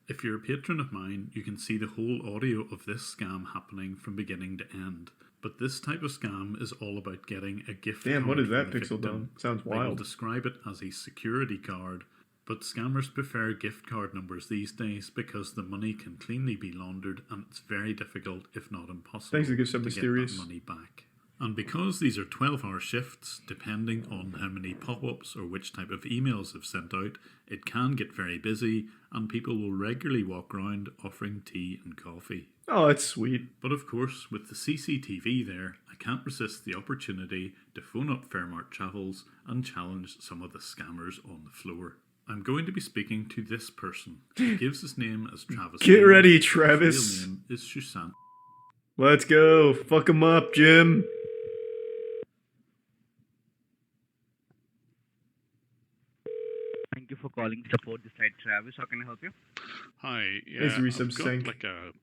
Speaker 1: If you're a patron of mine, you can see the whole audio of this scam happening from beginning to end. But this type of scam is all about getting a gift card.
Speaker 2: Damn, what is that
Speaker 1: from the
Speaker 2: pixel
Speaker 1: victim.
Speaker 2: done? Sounds
Speaker 1: They will
Speaker 2: wild.
Speaker 1: describe it as a security card, but scammers prefer gift card numbers these days because the money can cleanly be laundered and it's very difficult, if not impossible,
Speaker 2: Thanks to Give Some
Speaker 1: to
Speaker 2: Mysterious.
Speaker 1: get that money back. And because these are 12-hour shifts, depending on how many pop-ups or which type of emails have sent out, it can get very busy and people will regularly walk around offering tea and coffee.
Speaker 2: Oh, that's sweet.
Speaker 1: But of course, with the CCTV there, I can't resist the opportunity to phone up Fairmart Travels and challenge some of the scammers on the floor. I'm going to be speaking to this person. He gives his name as Travis.
Speaker 2: Get
Speaker 1: Dean.
Speaker 2: ready,
Speaker 1: His
Speaker 2: Travis.
Speaker 1: real name is Susan.
Speaker 2: Let's go. Fuck him up, Jim.
Speaker 6: Thank you for calling support this side, Travis. How can I help you?
Speaker 4: Hi,
Speaker 2: Is
Speaker 4: yeah,
Speaker 2: resub
Speaker 4: I've got
Speaker 2: sync?
Speaker 4: like a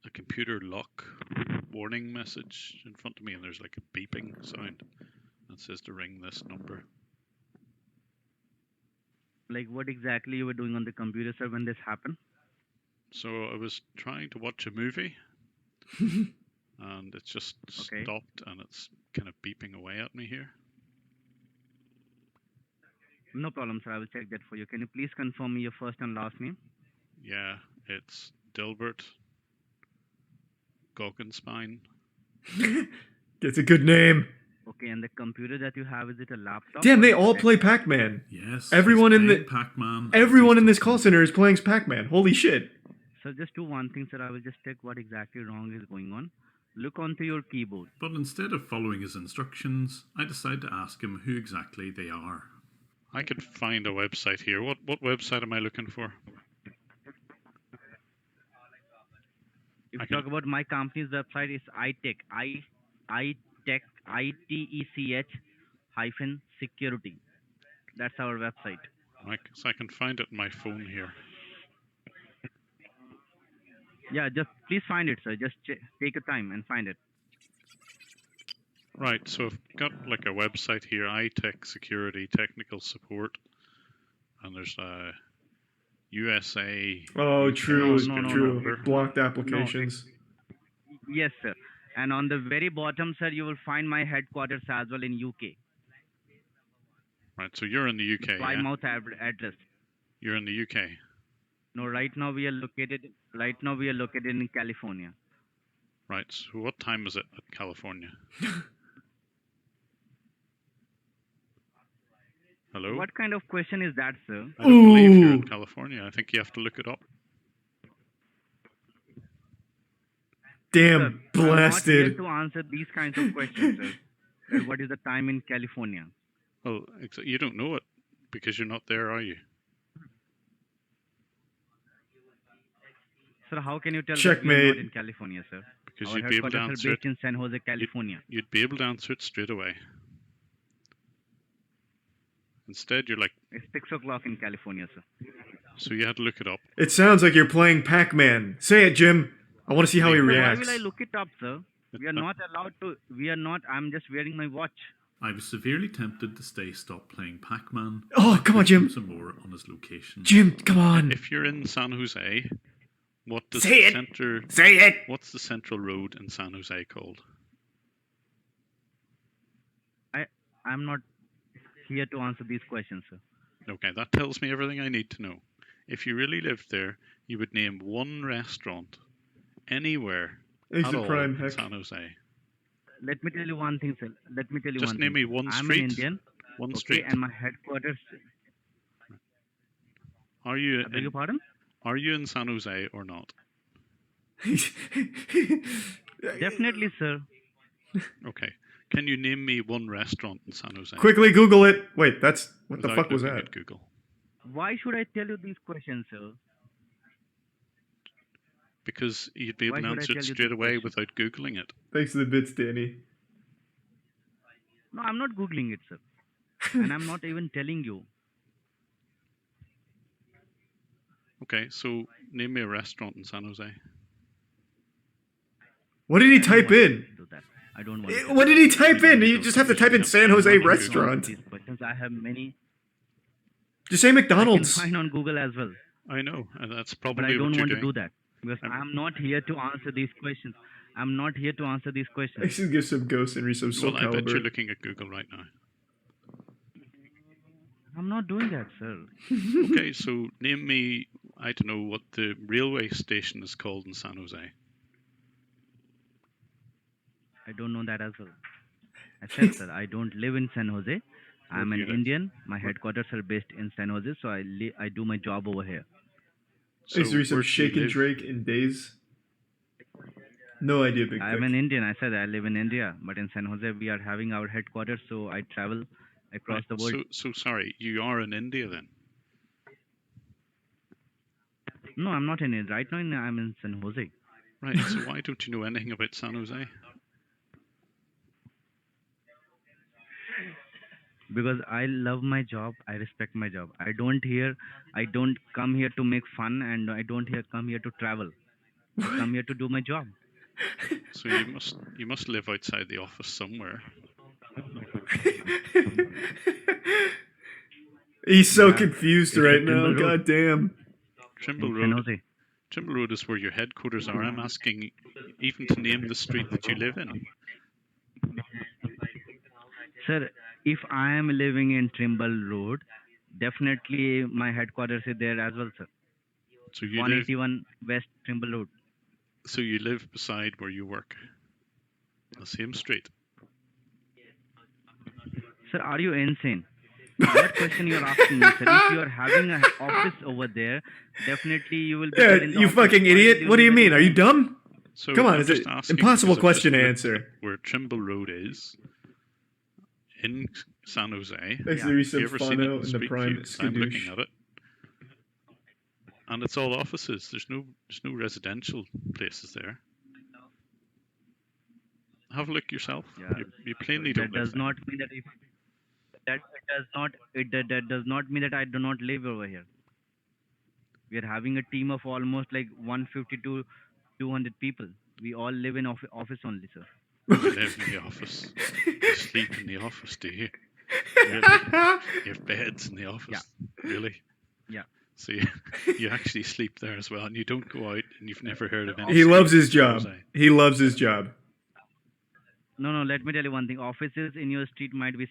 Speaker 4: computer lock warning message in front of me, and there's like a beeping sound that says to ring this number.
Speaker 6: Like what exactly you were doing on the computer, sir, when this happened?
Speaker 4: So I was trying to watch a movie, and it's just
Speaker 6: Okay.
Speaker 4: stopped, and it's kind of beeping away at me here.
Speaker 6: No problem, sir. I will check that for you. Can you please confirm me your first and last name?
Speaker 4: Yeah, it's Dilbert Goggenspine.
Speaker 2: It's a good name.
Speaker 6: Okay, and the computer that you have, is it a laptop?
Speaker 2: Damn,
Speaker 6: or
Speaker 2: they
Speaker 6: is it
Speaker 2: all
Speaker 6: a
Speaker 2: play
Speaker 6: desktop?
Speaker 2: Pac-Man.
Speaker 1: Yes.
Speaker 2: Everyone
Speaker 1: he's
Speaker 2: in
Speaker 1: playing
Speaker 2: the
Speaker 1: Pac-Man.
Speaker 2: everyone in this call center is playing Pac-Man. Holy shit.
Speaker 6: So just do one thing, sir. I will just check what exactly wrong is going on. Look onto your keyboard.
Speaker 1: But instead of following his instructions, I decide to ask him who exactly they are.
Speaker 4: I could find a website here. What website am I looking for?
Speaker 6: If you talk about my company's website, it's iTech, ITECH hyphen security. That's our website.
Speaker 4: So I can find it on my phone here.
Speaker 6: Yeah, just please find it, sir. Just take your time and find it.
Speaker 4: Right, so I've got like a website here, iTech Security Technical Support, and there's a USA.
Speaker 2: Oh,
Speaker 4: UK
Speaker 2: true,
Speaker 4: security
Speaker 2: true.
Speaker 4: number.
Speaker 2: Blocked applications.
Speaker 6: Yes, sir. And on the very bottom, sir, you will find my headquarters as well in UK.
Speaker 4: Right, so you're in the UK, yeah?
Speaker 6: Plymouth address.
Speaker 4: You're in the UK.
Speaker 6: No, right now we are located in California.
Speaker 4: Right, so what time is it at California? Hello?
Speaker 6: What kind of question is that, sir?
Speaker 4: I don't believe you're in California. I think you have to look it up.
Speaker 2: Damn,
Speaker 6: Sir, I'm not
Speaker 2: blasted.
Speaker 6: here to answer these kinds of questions, sir. That what is the time in California?
Speaker 4: Well, you don't know it because you're not there, are you?
Speaker 6: Sir, how can you tell that we are
Speaker 2: Checkmate.
Speaker 6: not in California, sir?
Speaker 4: Because
Speaker 6: Our
Speaker 4: you'd be able to
Speaker 6: headquarters
Speaker 4: answer
Speaker 6: are
Speaker 4: it.
Speaker 6: based in San Jose, California.
Speaker 4: You'd be able to answer it straight away. Instead, you're like,
Speaker 6: It's 6 o'clock in California, sir.
Speaker 4: so you had to look it up.
Speaker 2: It sounds like you're playing Pac-Man. Say it, Jim. I want to see how he
Speaker 6: Sir,
Speaker 2: reacts.
Speaker 6: why will I look it up, sir? We are not allowed to. We are not. I'm just wearing my watch.
Speaker 1: I was severely tempted to stop playing Pac-Man.
Speaker 2: Oh, come on, Jim.
Speaker 1: Some more on his location.
Speaker 2: Jim, come on.
Speaker 4: If you're in San Jose, what does
Speaker 2: Say
Speaker 4: the
Speaker 2: it.
Speaker 4: center?
Speaker 2: Say it.
Speaker 4: What's the central road in San Jose called?
Speaker 6: I'm not here to answer these questions, sir.
Speaker 4: Okay, that tells me everything I need to know. If you really lived there, you would name one restaurant anywhere at
Speaker 2: Exit
Speaker 4: all
Speaker 2: Prime,
Speaker 4: in
Speaker 2: heck.
Speaker 4: San Jose.
Speaker 6: Let me tell you one thing, sir. Let me tell you
Speaker 4: Just
Speaker 6: one
Speaker 4: name
Speaker 6: thing.
Speaker 4: me one
Speaker 6: I'm
Speaker 4: street.
Speaker 6: an Indian.
Speaker 4: One
Speaker 6: Okay,
Speaker 4: street.
Speaker 6: and my headquarters.
Speaker 4: Are you?
Speaker 6: I beg your pardon?
Speaker 4: Are you in San Jose or not?
Speaker 6: Definitely, sir.
Speaker 4: Okay. Can you name me one restaurant in San Jose?
Speaker 2: Quickly Google it. Wait, that's what the
Speaker 4: Without
Speaker 2: fuck was
Speaker 4: looking
Speaker 2: that?
Speaker 4: at Google.
Speaker 6: Why should I tell you these questions, sir?
Speaker 4: Because you'd be able
Speaker 6: Why
Speaker 4: to
Speaker 6: should I
Speaker 4: answer
Speaker 6: tell
Speaker 4: it
Speaker 6: you
Speaker 4: straight
Speaker 6: this
Speaker 4: away
Speaker 6: question?
Speaker 4: without Googling it.
Speaker 2: Thanks for the bits, Danny.
Speaker 6: No, I'm not googling it, sir. And I'm not even telling you.
Speaker 4: Okay, so name me a restaurant in San Jose.
Speaker 2: What did he type in?
Speaker 6: Do that. I don't want to.
Speaker 2: What did he type in? You just have to type in San Jose restaurant.
Speaker 6: These questions, I have many.
Speaker 2: Just say McDonald's.
Speaker 6: I can find on Google as well.
Speaker 4: I know, and that's
Speaker 6: But
Speaker 4: probably
Speaker 6: I don't
Speaker 4: what you're
Speaker 6: want to
Speaker 4: doing.
Speaker 6: do that because I'm not here to answer these questions. I'm not here to answer these
Speaker 2: I
Speaker 6: questions.
Speaker 2: should give some ghosts and some Soul
Speaker 4: Well, I bet
Speaker 2: Calibur.
Speaker 4: you're looking at Google right now.
Speaker 6: I'm not doing that, sir.
Speaker 4: Okay, so name me, I don't know, what the railway station is called in San Jose.
Speaker 6: I don't know that as well. I said, sir, I don't live in San Jose. I'm
Speaker 4: Where
Speaker 6: an
Speaker 4: do you live?
Speaker 6: Indian. My headquarters are based in San Jose, so I do my job over here.
Speaker 4: So
Speaker 2: Is there some
Speaker 4: where do you
Speaker 2: Shaken
Speaker 4: live?
Speaker 2: Drake in Days? No idea, Big
Speaker 6: I'm
Speaker 2: Dick.
Speaker 6: an Indian. I said I live in India, but in San Jose we are having our headquarters, so I travel across
Speaker 4: Right,
Speaker 6: the world.
Speaker 4: So sorry, you are in India then?
Speaker 6: No, I'm not in it. Right now I'm in San Jose.
Speaker 4: Right, so why don't you know anything about San Jose?
Speaker 6: because I love my job. I respect my job. I don't come here to make fun, and I don't come here to travel. I come here to do my job.
Speaker 4: So you must live outside the office somewhere.
Speaker 2: He's so
Speaker 6: Yeah,
Speaker 2: confused
Speaker 6: it's
Speaker 2: right
Speaker 6: in
Speaker 2: now.
Speaker 6: Trimble Road.
Speaker 2: God damn.
Speaker 4: Trimble
Speaker 6: In San
Speaker 4: Road.
Speaker 6: Jose.
Speaker 4: Trimble Road is where your headquarters are. I'm asking even to name the street that you live in.
Speaker 6: Sir, if I am living in Trimble Road, definitely my headquarters is there as well, sir.
Speaker 4: So you
Speaker 6: 181 West Trimble Road.
Speaker 4: So you live beside where you work. The same street.
Speaker 6: Sir, are you insane? What question you're asking me, sir? If you're having an office over there, definitely you will be
Speaker 2: Yeah,
Speaker 6: there in the
Speaker 2: you
Speaker 6: office.
Speaker 2: fucking
Speaker 6: Why
Speaker 2: idiot.
Speaker 6: will
Speaker 2: What do you
Speaker 6: live at
Speaker 2: mean? Are you
Speaker 6: home?
Speaker 2: dumb?
Speaker 4: So
Speaker 2: Come on,
Speaker 4: I'm
Speaker 2: it's
Speaker 4: just
Speaker 2: an
Speaker 4: asking
Speaker 2: impossible
Speaker 4: because I've just
Speaker 2: question to
Speaker 4: looked
Speaker 2: answer.
Speaker 4: at where Trimble Road is in San Jose.
Speaker 2: Thanks to the
Speaker 4: Have
Speaker 2: recent
Speaker 4: you ever seen it
Speaker 2: Fano
Speaker 4: in
Speaker 2: and the
Speaker 4: Street
Speaker 2: Prime
Speaker 4: View? 'Cause I'm looking
Speaker 2: Skadoosh.
Speaker 4: at it, and it's all offices. There's no residential places there. Have a look yourself.
Speaker 6: Yeah,
Speaker 4: You plainly
Speaker 6: that
Speaker 4: don't live
Speaker 6: does
Speaker 4: there.
Speaker 6: not mean that if that does not mean that I do not live over here. We are having a team of almost like 150 to 200 people. We all live in office only, sir.
Speaker 4: You live in the office. You sleep in the office, do you? Really? You have beds in the office?
Speaker 6: Yeah.
Speaker 4: Really?
Speaker 6: Yeah.
Speaker 4: So you actually sleep there as well, and you don't go out, and you've never heard of any.
Speaker 2: He loves his
Speaker 4: street in San
Speaker 2: job.
Speaker 4: Jose.
Speaker 2: He loves his job.
Speaker 6: No, let me tell you one thing. Offices in your street might be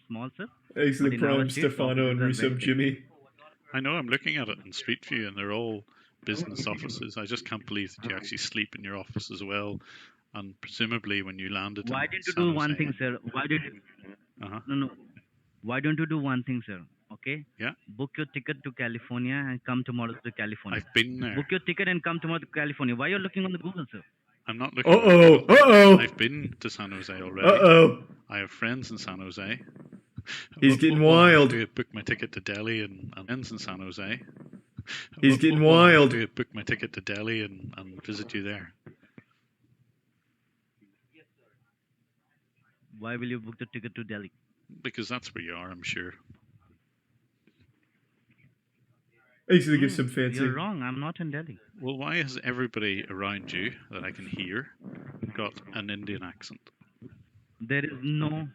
Speaker 6: small, sir.
Speaker 2: Thanks to
Speaker 6: But
Speaker 2: the
Speaker 6: in our
Speaker 2: Prime
Speaker 6: street,
Speaker 2: Stefano and
Speaker 6: offices are very
Speaker 2: Resub
Speaker 6: big.
Speaker 2: Jimmy.
Speaker 4: I know. I'm looking at it in Street View, and they're all business offices. I just can't believe that you actually sleep in your office as well. And presumably, when you landed
Speaker 6: Why
Speaker 4: in
Speaker 6: didn't you
Speaker 4: San
Speaker 6: do one
Speaker 4: Jose,
Speaker 6: thing, sir? Why did you?
Speaker 4: uh-huh.
Speaker 6: No. Why don't you do one thing, sir? Okay?
Speaker 4: Yeah,
Speaker 6: Book your ticket to California and come tomorrow to California.
Speaker 4: I've been there.
Speaker 6: Book your ticket and come tomorrow to California. Why you're looking on the Google, sir?
Speaker 4: I'm not looking. at
Speaker 2: Uh-oh.
Speaker 4: Google.
Speaker 2: Uh-oh.
Speaker 4: I've been to San Jose already.
Speaker 2: Uh-oh.
Speaker 4: I have friends in San Jose.
Speaker 2: He's getting wild.
Speaker 4: I have to book my ticket to Delhi and friends in San Jose.
Speaker 2: He's getting
Speaker 4: Will I have
Speaker 2: wild.
Speaker 4: to book my ticket to Delhi and visit you there.
Speaker 6: Why will you book the ticket to Delhi?
Speaker 4: Because that's where you are, I'm sure.
Speaker 2: Thanks to the gift sub fancy.
Speaker 6: You're wrong. I'm not in Delhi.
Speaker 4: Well, why has everybody around you that I can hear got an Indian accent?
Speaker 6: There is no.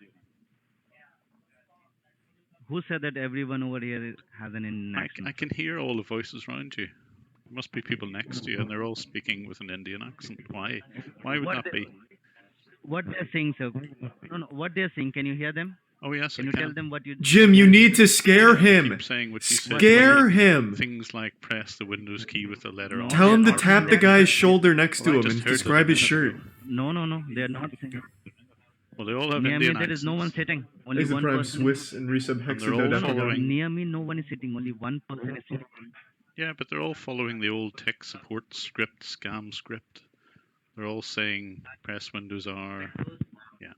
Speaker 6: Who said that everyone over here has an Indian accent?
Speaker 4: I can hear all the voices around you. There must be people next to you, and they're all speaking with an Indian accent. Why? Why would that be?
Speaker 6: What they're saying, sir? No. What they're saying? Can you hear them?
Speaker 4: Oh yes,
Speaker 6: Can you tell them what you?
Speaker 2: Jim, you need to scare him.
Speaker 4: Keep saying what you said.
Speaker 2: Scare him.
Speaker 4: Things like press the Windows key with the letter on.
Speaker 2: Tell him to
Speaker 4: Or-
Speaker 2: tap the guy's shoulder next to
Speaker 4: Well, I
Speaker 2: him
Speaker 4: just
Speaker 2: and
Speaker 4: heard
Speaker 2: describe
Speaker 4: that
Speaker 2: his
Speaker 4: a minute
Speaker 2: shirt.
Speaker 4: ago.
Speaker 6: No. They're not saying.
Speaker 4: Well, they all have
Speaker 6: Near me,
Speaker 4: Indian
Speaker 6: there is no one
Speaker 4: accents.
Speaker 6: sitting. Only
Speaker 2: Thanks to
Speaker 6: one
Speaker 2: Prime
Speaker 6: person.
Speaker 2: Swiss and Resub
Speaker 4: And they're all
Speaker 2: Hexadodectagon.
Speaker 4: following.
Speaker 6: Near me, no one is sitting. Only one person is sitting.
Speaker 4: Yeah, but they're all following the old tech support script, scam script. They're all saying press Windows R. Yeah.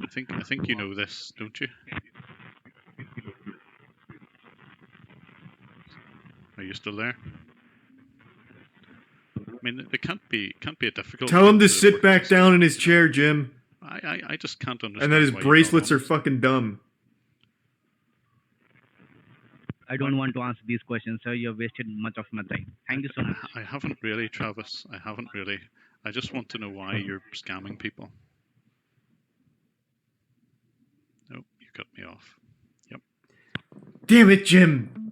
Speaker 4: I think you know this, don't you? Are you still there? I mean, it can't be a difficult.
Speaker 2: Tell him
Speaker 4: thing
Speaker 2: to sit
Speaker 4: work
Speaker 2: back
Speaker 4: this
Speaker 2: down
Speaker 4: out.
Speaker 2: in his chair, Jim.
Speaker 4: I just can't understand.
Speaker 2: And that his
Speaker 4: why you
Speaker 2: bracelets
Speaker 4: don't
Speaker 2: are fucking dumb.
Speaker 6: I don't want to answer these questions, sir. You have wasted much of my time. Thank you so much.
Speaker 4: I haven't really, Travis. I haven't really. I just want to know why you're scamming people. Nope, you cut me off. Yep.
Speaker 2: Damn it, Jim.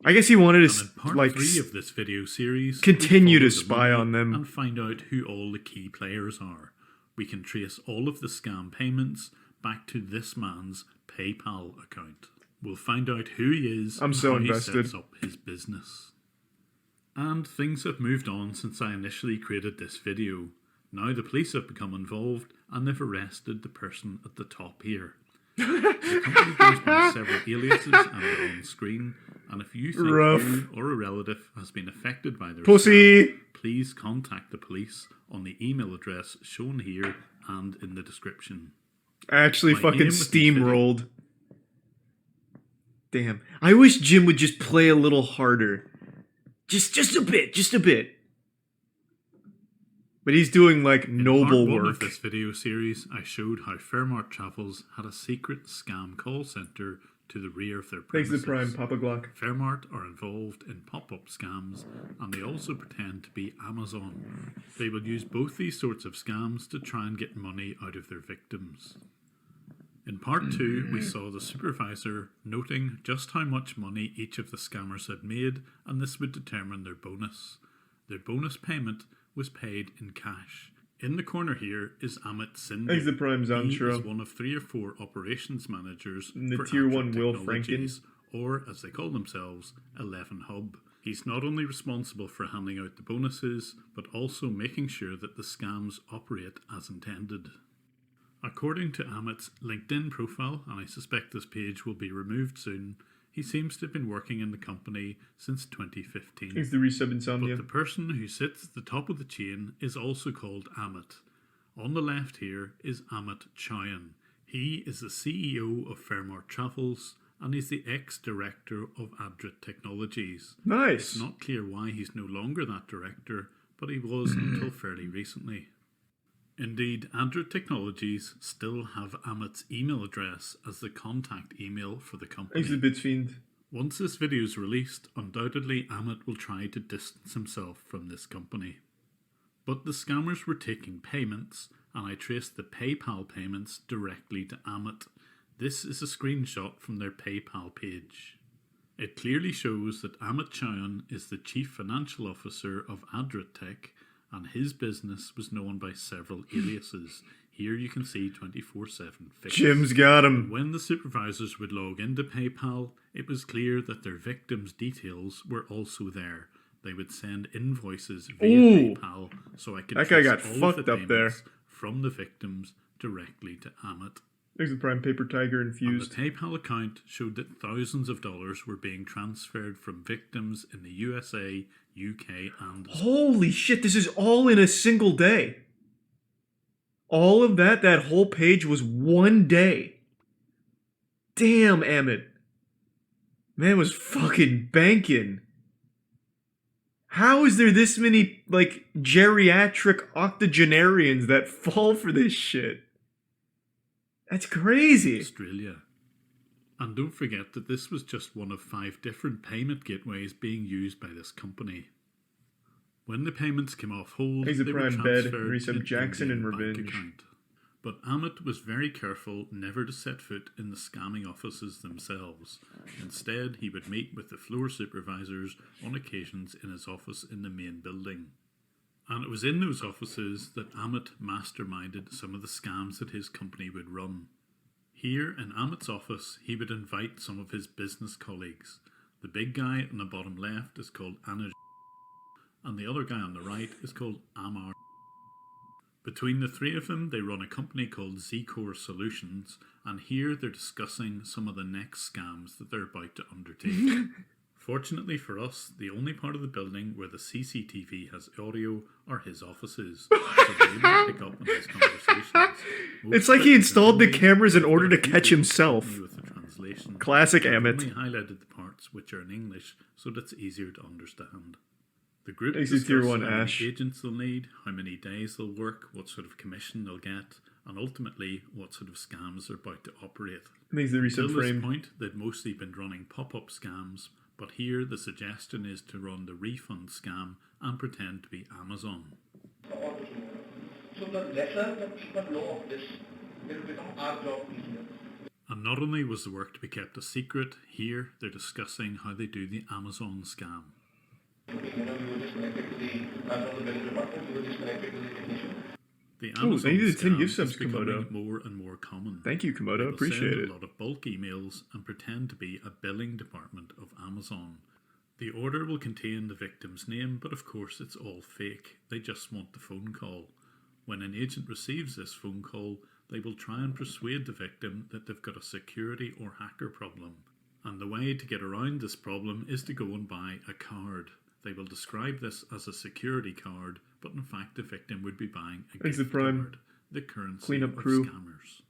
Speaker 2: I guess he wanted
Speaker 1: And
Speaker 2: to,
Speaker 1: in part
Speaker 2: like,
Speaker 1: 3 of this video series,
Speaker 2: continue
Speaker 1: we
Speaker 2: to
Speaker 1: follow the
Speaker 2: spy
Speaker 1: money
Speaker 2: on them.
Speaker 1: and find out who all the key players are. We can trace all of the scam payments back to this man's PayPal account. We'll find out who he is
Speaker 2: I'm
Speaker 1: and
Speaker 2: so
Speaker 1: how
Speaker 2: invested.
Speaker 1: he sets up his business. And things have moved on since I initially created this video. Now the police have become involved and they've arrested the person at the top here. The company goes by several aliases and they're on screen, and if you think
Speaker 2: Rough.
Speaker 1: you or a relative has been affected by their
Speaker 2: Pussy.
Speaker 1: scam, please contact the police on the email address shown here and in the description.
Speaker 2: Actually
Speaker 1: My aim
Speaker 2: fucking
Speaker 1: with this video-
Speaker 2: steamrolled. Damn. I wish Jim would just play a little harder. Just a bit. But he's doing like
Speaker 1: In
Speaker 2: noble
Speaker 1: part 1
Speaker 2: work.
Speaker 1: of this video series, I showed how Fairmart Travels had a secret scam call center to the rear of their
Speaker 2: Thanks
Speaker 1: premises.
Speaker 2: to Prime, Papa Glock.
Speaker 1: Fairmart are involved in pop-up scams, and they also pretend to be Amazon. They will use both these sorts of scams to try and get money out of their victims. In part 2, we saw the supervisor noting just how much money each of the scammers had made, and this would determine their bonus. Their bonus payment was paid in cash. In the corner here is Amit Sindhu.
Speaker 2: Thanks to Prime,
Speaker 1: He
Speaker 2: Zantro.
Speaker 1: is one of 3 or 4 operations managers
Speaker 2: The
Speaker 1: for
Speaker 2: Tier 1
Speaker 1: Adra
Speaker 2: Will
Speaker 1: Technologies, or as they call themselves, 11 Hub. He's not only responsible for handing out the bonuses, but also making sure that the scams operate as intended. According to Amit's LinkedIn profile, and I suspect this page will be removed soon, he seems to have been working in the company since 2015.
Speaker 2: Thanks to Resub Insomnia.
Speaker 1: But the person who sits at the top of the chain is also called Amit. On the left here is Amit Chauhan. He is the CEO of Fairmart Travels, and he's the ex-director of Adra Technologies.
Speaker 2: Nice.
Speaker 1: It's not clear why he's no longer that director, but he was until fairly recently. Indeed, Adra Technologies still have Amit's email address as the contact email for the company.
Speaker 2: Thanks to Bitsfiend.
Speaker 1: Once this video is released, undoubtedly Amit will try to distance himself from this company. But the scammers were taking payments, and I traced the PayPal payments directly to Amit. This is a screenshot from their PayPal page. It clearly shows that Amit Chauhan is the Chief Financial Officer of Adra Tech, and his business was known by several aliases. Here you can see 24/7 Fix.
Speaker 2: Jim's got him.
Speaker 1: When the supervisors would log into PayPal, it was clear that their victims' details were also there. They would send invoices via
Speaker 2: Ooh.
Speaker 1: PayPal, so I could
Speaker 2: That guy
Speaker 1: trace
Speaker 2: got
Speaker 1: all of
Speaker 2: fucked
Speaker 1: the
Speaker 2: up there.
Speaker 1: payments from the victims directly to Amit.
Speaker 2: Thanks to Prime Paper Tiger
Speaker 1: And
Speaker 2: Infused.
Speaker 1: the PayPal account showed that thousands of dollars were being transferred from victims in the USA, UK, and
Speaker 2: Holy shit, this is all in a single day. All of that whole page was one day. Damn, Amit. Man was fucking banking. How is there this many, like, geriatric octogenarians that fall for this shit? That's crazy.
Speaker 1: Australia. And don't forget that this was just one of 5 different payment gateways being used by this company. When the payments came off hold,
Speaker 2: Thanks to
Speaker 1: they were
Speaker 2: Prime Bed,
Speaker 1: transferred
Speaker 2: Resub
Speaker 1: to an
Speaker 2: Jackson, and
Speaker 1: Indian bank
Speaker 2: Revenge.
Speaker 1: account. But Amit was very careful never to set foot in the scamming offices themselves. Instead, he would meet with the floor supervisors on occasions in his office in the main building. And it was in those offices that Amit masterminded some of the scams that his company would run. Here in Amit's office, he would invite some of his business colleagues. The big guy on the bottom left is called Anuj, and the other guy on the right is called Amar. Between the 3 of them, they run a company called Z-Core Solutions, and here they're discussing some of the next scams that they're about to undertake. Fortunately for us, the only part of the building where the CCTV has audio are his offices, so we're able to pick up on his conversations.
Speaker 2: It's like he installed the cameras in order to catch himself.
Speaker 1: With the translation.
Speaker 2: Classic
Speaker 1: I've
Speaker 2: Amit.
Speaker 1: only highlighted the parts which are in English, so that's easier to understand. The group
Speaker 2: Thanks to Tier
Speaker 1: discuss
Speaker 2: 1
Speaker 1: how many
Speaker 2: Ash.
Speaker 1: agents they'll need, how many days they'll work, what sort of commission they'll get, and ultimately what sort of scams they're about to operate.
Speaker 2: Thanks to
Speaker 1: Until
Speaker 2: Reset
Speaker 1: this
Speaker 2: Frame.
Speaker 1: point, they'd mostly been running pop-up scams, but here the suggestion is to run the refund scam and pretend to be Amazon.
Speaker 12: So the lesser the people know of this, will become our job easier.
Speaker 1: And not only was the work to be kept a secret, here they're discussing how they do the Amazon scam.
Speaker 12: You know, you were just connected to the, I'm from the building department, you were just connected to the technician.
Speaker 1: The
Speaker 2: Ooh,
Speaker 1: Amazon
Speaker 2: thank you to the 10
Speaker 1: scam
Speaker 2: gift subs,
Speaker 1: is becoming
Speaker 2: Komodo.
Speaker 1: more and more common.
Speaker 2: Thank you, Komodo.
Speaker 1: They will
Speaker 2: Appreciate
Speaker 1: send
Speaker 2: it.
Speaker 1: a lot of bulk emails and pretend to be a billing department of Amazon. The order will contain the victim's name, but of course it's all fake. They just want the phone call. When an agent receives this phone call, they will try and persuade the victim that they've got a security or hacker problem. And the way to get around this problem is to go and buy a card. They will describe this as a security card, but in fact the victim would be buying a
Speaker 2: Thanks
Speaker 1: gift
Speaker 2: to Prime.
Speaker 1: card, the currency
Speaker 2: Cleanup
Speaker 1: of
Speaker 2: crew.
Speaker 1: scammers.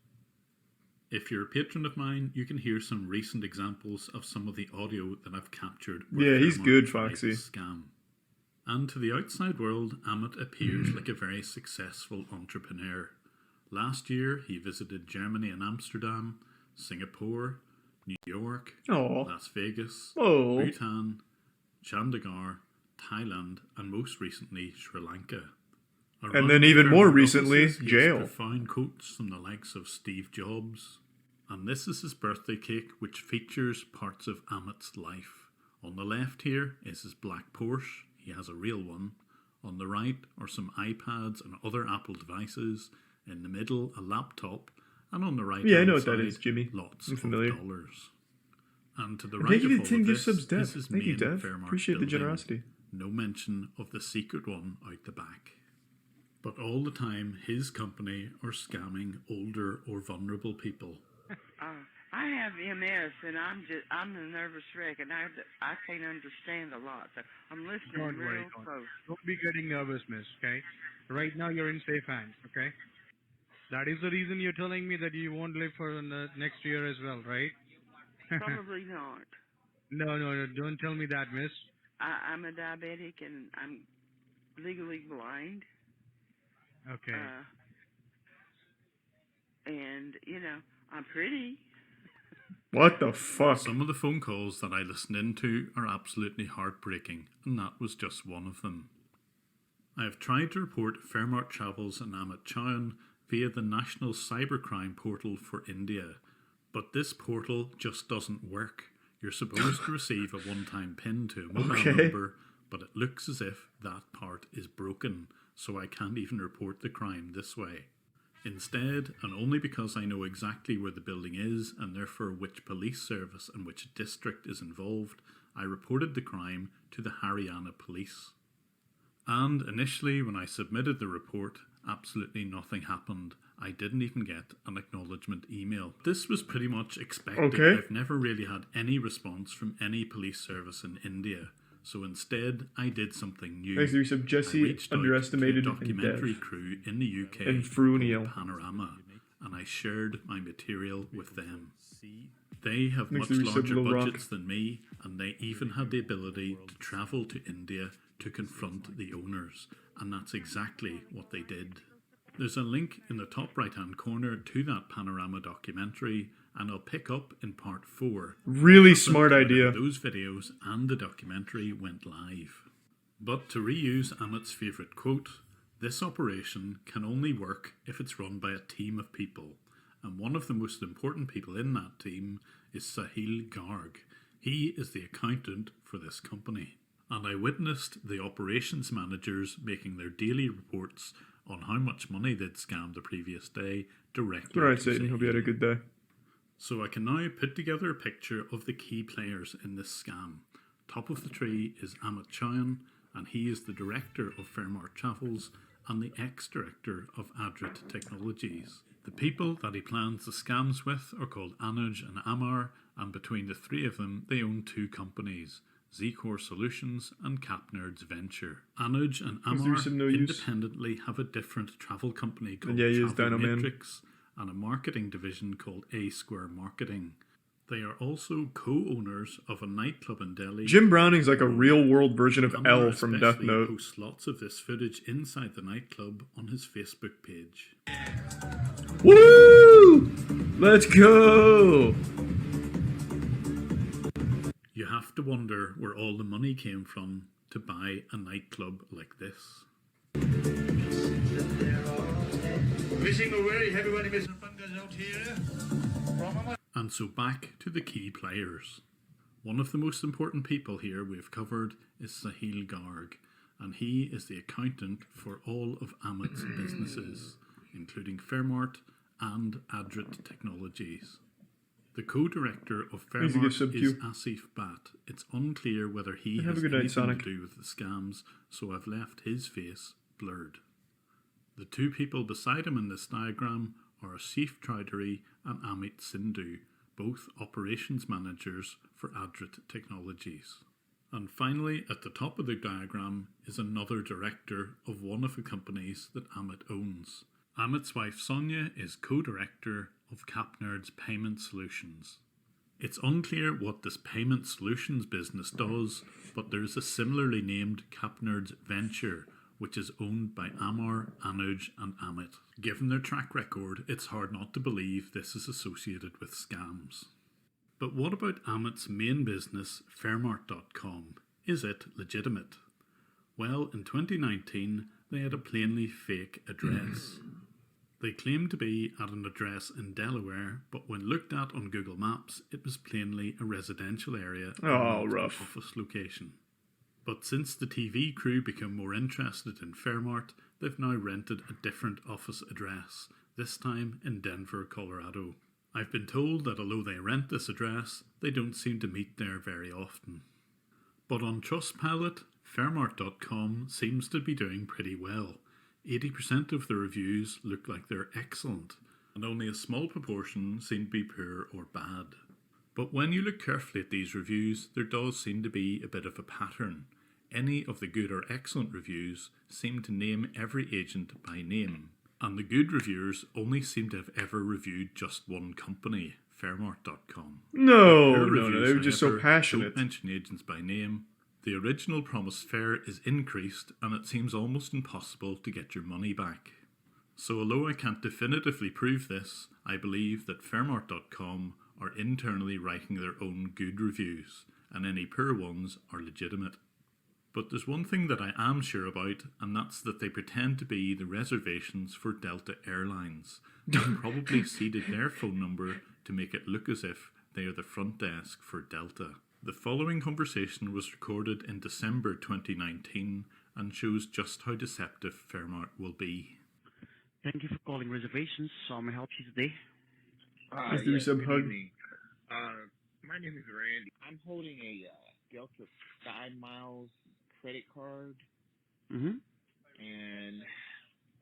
Speaker 1: If you're a patron of mine, you can hear some recent examples of some of the audio that I've captured. where
Speaker 2: Yeah, he's
Speaker 1: Fairmont
Speaker 2: good,
Speaker 1: tried
Speaker 2: Foxy.
Speaker 1: to Scam. And to the outside world, Amit appears like a very successful entrepreneur. Last year, he visited Germany and Amsterdam, Singapore, New York, Las Vegas, Bhutan, Chandigarh, Thailand, and most recently, Sri Lanka.
Speaker 2: And then even more recently, jail.
Speaker 1: Profound quotes from the likes of Steve Jobs. And this is his birthday cake, which features parts of Amit's life. On the left here is his black Porsche. He has a real one. On the right are some iPads and other Apple devices. In the middle, a laptop. And on the right
Speaker 2: I know what
Speaker 1: side,
Speaker 2: that is, Jimmy.
Speaker 1: Lots
Speaker 2: I'm familiar.
Speaker 1: of dollars. And to the
Speaker 2: Thank
Speaker 1: right
Speaker 2: you
Speaker 1: of
Speaker 2: to
Speaker 1: all
Speaker 2: 10
Speaker 1: of
Speaker 2: gift
Speaker 1: this,
Speaker 2: subs, Dev.
Speaker 1: is his
Speaker 2: Thank you,
Speaker 1: main
Speaker 2: Dev.
Speaker 1: Fairmont
Speaker 2: Appreciate the
Speaker 1: building.
Speaker 2: generosity.
Speaker 1: No mention of the secret one out the back. But all the time, his company are scamming older or vulnerable people.
Speaker 13: I have MS, and I'm a nervous wreck, and I can't understand a lot. So I'm listening
Speaker 14: Don't
Speaker 13: real
Speaker 14: worry.
Speaker 13: close.
Speaker 14: Don't be getting nervous, miss, okay? Right now you're in safe hands, okay? That is the reason you're telling me that you won't live for the next year as well, right?
Speaker 13: Probably not.
Speaker 14: No, don't tell me that, miss.
Speaker 13: I'm a diabetic, and I'm legally blind.
Speaker 14: Okay.
Speaker 13: And, I'm pretty.
Speaker 2: What the fuck?
Speaker 1: Some of the phone calls that I listened into are absolutely heartbreaking, and that was just one of them. I have tried to report Fairmont Travels and Amit Chauhan via the National Cybercrime Portal for India, but this portal just doesn't work. You're supposed to receive a one-time PIN to a mobile number, but it looks as if that part is broken, so I can't even report the crime this way. Instead, and only because I know exactly where the building is and therefore which police service and which district is involved, I reported the crime to the Haryana police. And initially, when I submitted the report, absolutely nothing happened. I didn't even get an acknowledgement email. This was pretty much expected. I've never really had any response from any police service in India. So instead, I did something new.
Speaker 2: Thanks to resub Jesse, underestimated
Speaker 1: to a documentary
Speaker 2: and
Speaker 1: crew in the UK
Speaker 2: and Fruniel.
Speaker 1: Panorama, and I shared my material with them. They have
Speaker 2: Thanks
Speaker 1: much
Speaker 2: to resub
Speaker 1: larger
Speaker 2: Lil Rock.
Speaker 1: budgets than me, and they even had the ability to travel to India to confront the owners, and that's exactly what they did. There's a link in the top right hand corner to that Panorama documentary, and I'll pick up in part 4.
Speaker 2: Really smart idea.
Speaker 1: Those videos and the documentary went live. But to reuse Amit's favourite quote, this operation can only work if it's run by a team of people, and one of the most important people in that team is Sahil Garg. He is the accountant for this company. And I witnessed the operations managers making their daily reports on how much money they'd scammed the previous day directly.
Speaker 2: Alright, Satan. Hope you had a good day.
Speaker 1: So I can now put together a picture of the key players in this scam. Top of the tree is Amit Chauhan, and he is the director of Fairmont Travels and the ex-director of Adrit Technologies. The people that he plans the scams with are called Anuj and Amar, and between the three of them, they own 2 companies, Z-Core Solutions and CapNerds Venture. Anuj and Amar independently have a different travel company called Travel Matrix and a marketing division called A Square Marketing. They are also co-owners of a nightclub in Delhi.
Speaker 2: Jim Browning's like a real-world version of L from Death Note.
Speaker 1: Posts lots of this footage inside the nightclub on his Facebook page.
Speaker 2: Woo! Let's go!
Speaker 1: You have to wonder where all the money came from to buy a nightclub like this.
Speaker 12: Wishing a very happy wedding, Mr. Fungus out here.
Speaker 1: And so back to the key players. One of the most important people here we've covered is Sahil Garg, and he is the accountant for all of Amit's businesses, including Fairmont and Adrit Technologies. The co-director of Fairmont is Asif Bhatt. It's unclear whether he has anything to do with the scams, so I've left his face blurred. The 2 people beside him in this diagram are Asif Chowdhury and Amit Sindhu, both operations managers for Adrit Technologies. And finally, at the top of the diagram is another director of one of the companies that Amit owns. Amit's wife Sonia is co-director of CapNerds Payment Solutions. It's unclear what this payment solutions business does, but there is a similarly named Capnerd's venture, which is owned by Amar, Anuj and Amit. Given their track record, it's hard not to believe this is associated with scams. But what about Amit's main business, Fairmart.com? Is it legitimate? Well, in 2019, they had a plainly fake address. They claimed to be at an address in Delaware, but when looked at on Google Maps, it was plainly a residential area and not an office location. But since the TV crew became more interested in Fairmart, they've now rented a different office address, this time in Denver, Colorado. I've been told that although they rent this address, they don't seem to meet there very often. But on Trustpilot, Fairmart.com seems to be doing pretty well. 80% of the reviews look like they're excellent, and only a small proportion seem to be poor or bad. But when you look carefully at these reviews, there does seem to be a bit of a pattern. Any of the good or excellent reviews seem to name every agent by name, and the good reviewers only seem to have ever reviewed just one company, Fairmart.com.
Speaker 2: No, they were just so
Speaker 1: However,
Speaker 2: passionate.
Speaker 1: Don't mention agents by name. The original promised fare is increased, and it seems almost impossible to get your money back. So although I can't definitively prove this, I believe that Fairmart.com are internally writing their own good reviews, and any poor ones are legitimate. But there's one thing that I am sure about, and that's that they pretend to be the reservations for Delta Airlines, and probably seeded their phone number to make it look as if they are the front desk for Delta. The following conversation was recorded in December 2019 and shows just how deceptive Fairmart will be.
Speaker 15: Thank you for calling reservations. How may I help you today?
Speaker 2: Yes, good
Speaker 16: evening. My name is Randy. I'm holding a Delta Sky Miles credit card,
Speaker 15: Mm-hmm.
Speaker 16: and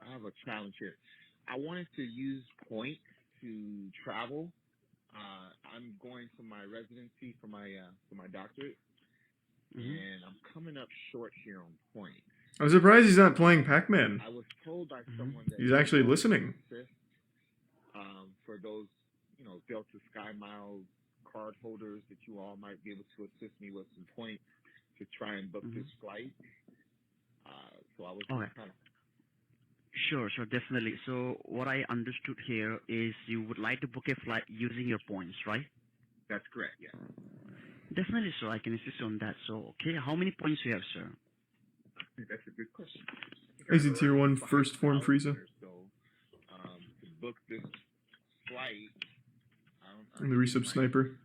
Speaker 16: I have a challenge here. I wanted to use points to travel. I'm going for my residency for my doctorate, and I'm coming up short here on points.
Speaker 2: I'm surprised he's not playing Pac-Man.
Speaker 16: I was told by someone that
Speaker 2: He's actually listening.
Speaker 16: For those, Delta Sky Miles card holders, that you all might be able to assist me with some points to try and book this flight. So I was
Speaker 15: Okay.
Speaker 16: kind of.
Speaker 15: Sure, definitely. So what I understood here is you would like to book a flight using your points, right?
Speaker 16: That's correct, yeah.
Speaker 15: Definitely, sir. I can assist you on that. So, okay, how many points do you have, sir?
Speaker 16: That's a good question.
Speaker 2: Is it tier 1 first form Frieza?
Speaker 16: So, to book this flight,
Speaker 2: And the resub sniper.